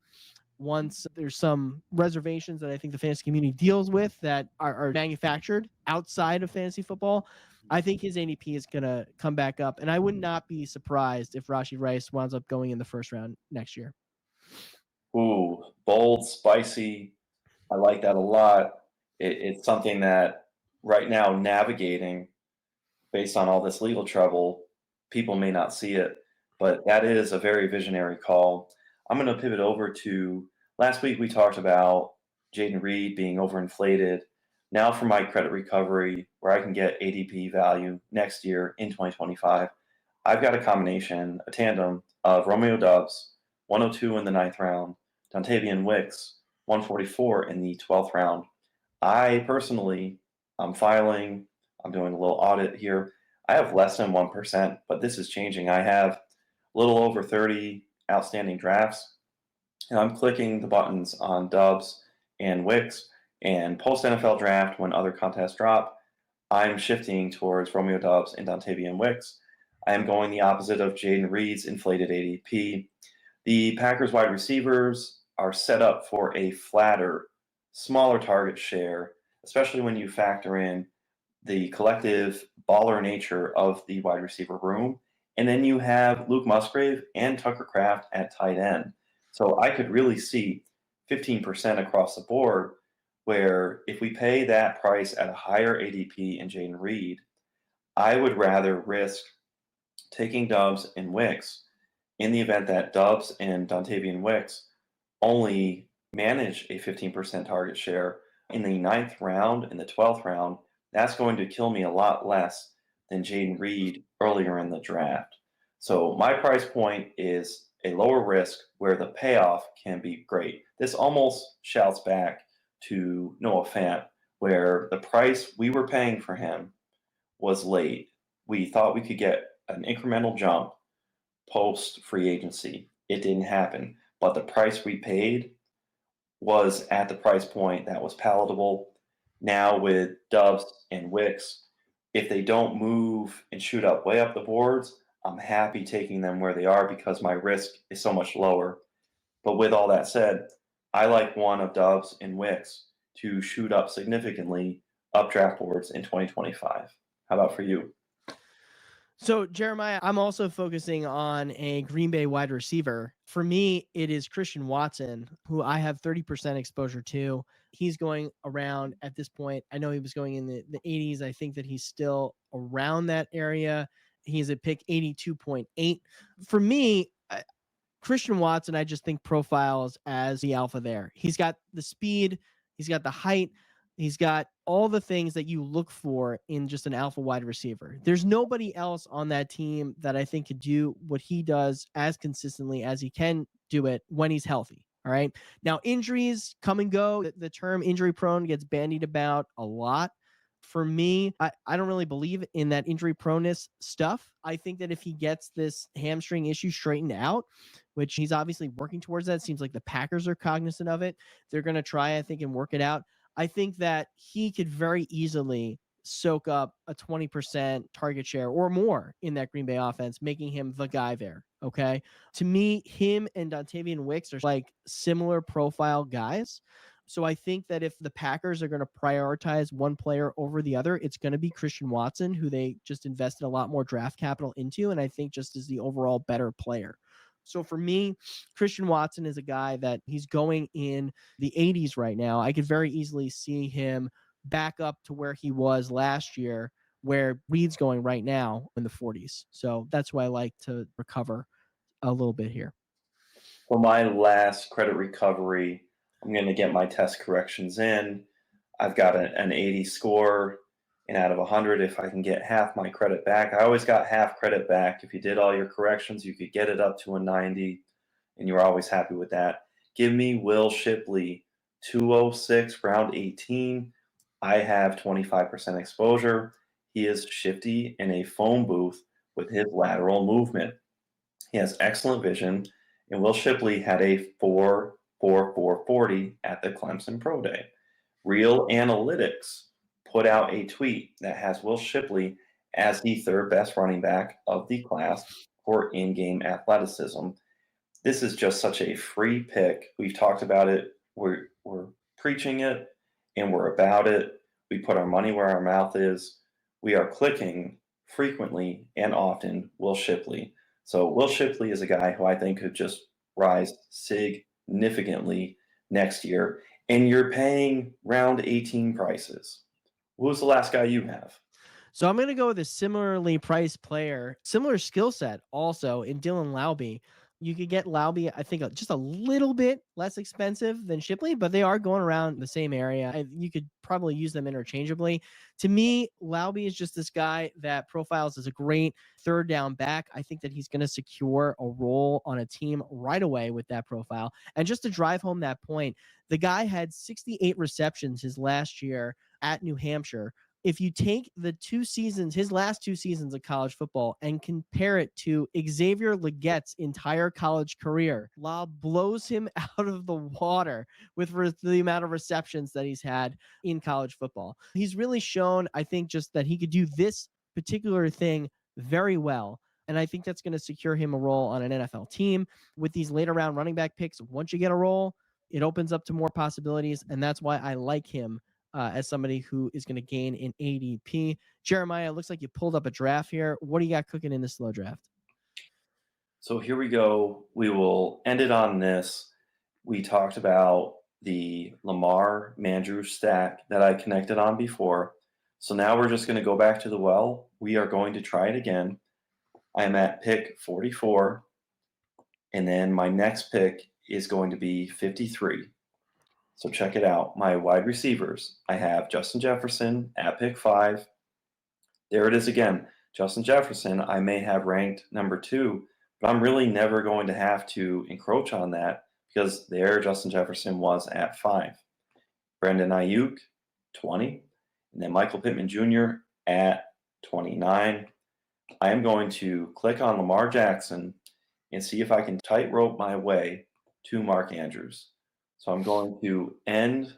once there's some reservations that I think the fantasy community deals with that are manufactured outside of fantasy football, I think his ADP is going to come back up. And I would not be surprised if Rashee Rice winds up going in the 1st round next year. Ooh, bold, spicy. I like that a lot. It's something that right now navigating based on all this legal trouble, people may not see it, but that is a very visionary call. I'm going to pivot over to last week we talked about Jayden Reed being overinflated. Now for my credit recovery, where I can get ADP value next year in 2025, I've got a combination, a tandem of Romeo Doubs, 102 in the 9th round, Dontavian Wicks, 144 in the 12th round. I personally, I'm doing a little audit here. I have less than 1%, but this is changing. I have a little over 30 outstanding drafts, and I'm clicking the buttons on Dubs and Wicks, and post NFL draft when other contests drop, I'm shifting towards Romeo Dubs and Dontavian Wicks. I am going the opposite of Jayden Reed's inflated ADP. The Packers wide receivers are set up for a flatter, smaller target share, especially when you factor in the collective baller nature of the wide receiver room. And then you have Luke Musgrave and Tucker Kraft at tight end. So I could really see 15% across the board, where if we pay that price at a higher ADP in Jayden Reed, I would rather risk taking Dubs and Wicks in the event that Dubs and Dontavian Wicks only manage a 15% target share in the 9th round and the 12th round. That's going to kill me a lot less than Jayden Reed earlier in the draft. So my price point is a lower risk where the payoff can be great. This almost shouts back to Noah Fant, where the price we were paying for him was late. We thought we could get an incremental jump post free agency. It didn't happen, but the price we paid was at the price point that was palatable. Now with Dubs and Wicks, if they don't move and shoot up way up the boards, I'm happy taking them where they are because my risk is so much lower. But with all that said, I like one of Dubs and Wicks to shoot up significantly up draft boards in 2025. How about for you? So, Jeremiah, I'm also focusing on a Green Bay wide receiver. For me, it is Christian Watson, who I have 30% exposure to. He's going around at this point. I know he was going in the 80s. I think that he's still around that area. He's at pick 82.8. For me, Christian Watson, I just think profiles as the alpha there. He's got the speed, he's got the height, he's got all the things that you look for in just an alpha wide receiver. There's nobody else on that team that I think could do what he does as consistently as he can do it when he's healthy. All right. Now, injuries come and go. The term injury prone gets bandied about a lot. For me, I don't really believe in that injury proneness stuff. I think that if he gets this hamstring issue straightened out, which he's obviously working towards that, seems like the Packers are cognizant of it. They're going to try, I think, and work it out. I think that he could very easily soak up a 20% target share or more in that Green Bay offense, making him the guy there. Okay. To me, him and Dontavian Wicks are like similar profile guys. So I think that if the Packers are going to prioritize one player over the other, it's going to be Christian Watson, who they just invested a lot more draft capital into, and I think just is the overall better player. So for me, Christian Watson is a guy that he's going in the 80s right now. I could very easily see him back up to where he was last year, where Reed's going right now in the 40s. So that's why I like to recover a little bit here. For my last credit recovery, I'm going to get my test corrections in. I've got an 80 score, and out of 100, if I can get half my credit back, I always got half credit back. If you did all your corrections, you could get it up to a 90, and you're always happy with that. Give me Will Shipley, 206, round 18. I have 25% exposure. He is shifty in a phone booth with his lateral movement. He has excellent vision, and Will Shipley had a 4.4440 at the Clemson Pro Day. Real Analytics put out a tweet that has Will Shipley as the third best running back of the class for in-game athleticism. This is just such a free pick. We've talked about it. We're preaching it, and we're about it. We put our money where our mouth is. We are clicking frequently and often Will Shipley. So Will Shipley is a guy who I think could just rise significantly next year. And you're paying round 18 prices. Who's the last guy you have? So I'm going to go with a similarly priced player, similar skill set also in Dylan Laube. You could get Laube, I think, just a little bit less expensive than Shipley, but they are going around the same area. You could probably use them interchangeably. To me, Laube is just this guy that profiles as a great third down back. I think that he's going to secure a role on a team right away with that profile. And just to drive home that point, the guy had 68 receptions his last year at New Hampshire if you take the 2 seasons, his last 2 seasons of college football, and compare it to Xavier Legette's entire college career, Law blows him out of the water with the amount of receptions that he's had in college football. He's really shown, I think, just that he could do this particular thing very well. And I think that's going to secure him a role on an NFL team. With these later round running back picks, once you get a role, it opens up to more possibilities. And that's why I like him as somebody who is going to gain in ADP. Jeremiah, it looks like you pulled up a draft here. What do you got cooking in this slow draft? So here we go. We will end it on this. We talked about the Lamar Mandrew stack that I connected on before. So now we're just going to go back to the well. We are going to try it again. I am at pick 44. And then my next pick is going to be 53. So check it out. My wide receivers, I have Justin Jefferson at pick 5. There it is again. Justin Jefferson, I may have ranked number 2, but I'm really never going to have to encroach on that because there Justin Jefferson was at 5. Brandon Ayuk, 20. And then Michael Pittman Jr. at 29. I am going to click on Lamar Jackson and see if I can tightrope my way to Mark Andrews. So I'm going to end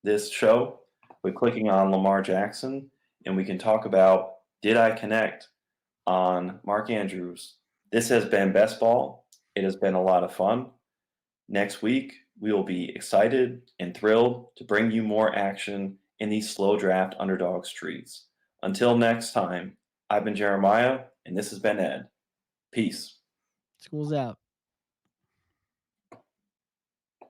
this show with clicking on Lamar Jackson, and we can talk about, did I connect on Mark Andrews? This has been Best Ball. It has been a lot of fun. Next week, we will be excited and thrilled to bring you more action in these slow draft underdog streets. Until next time, I've been Jeremiah, and this has been Ed. Peace. School's out.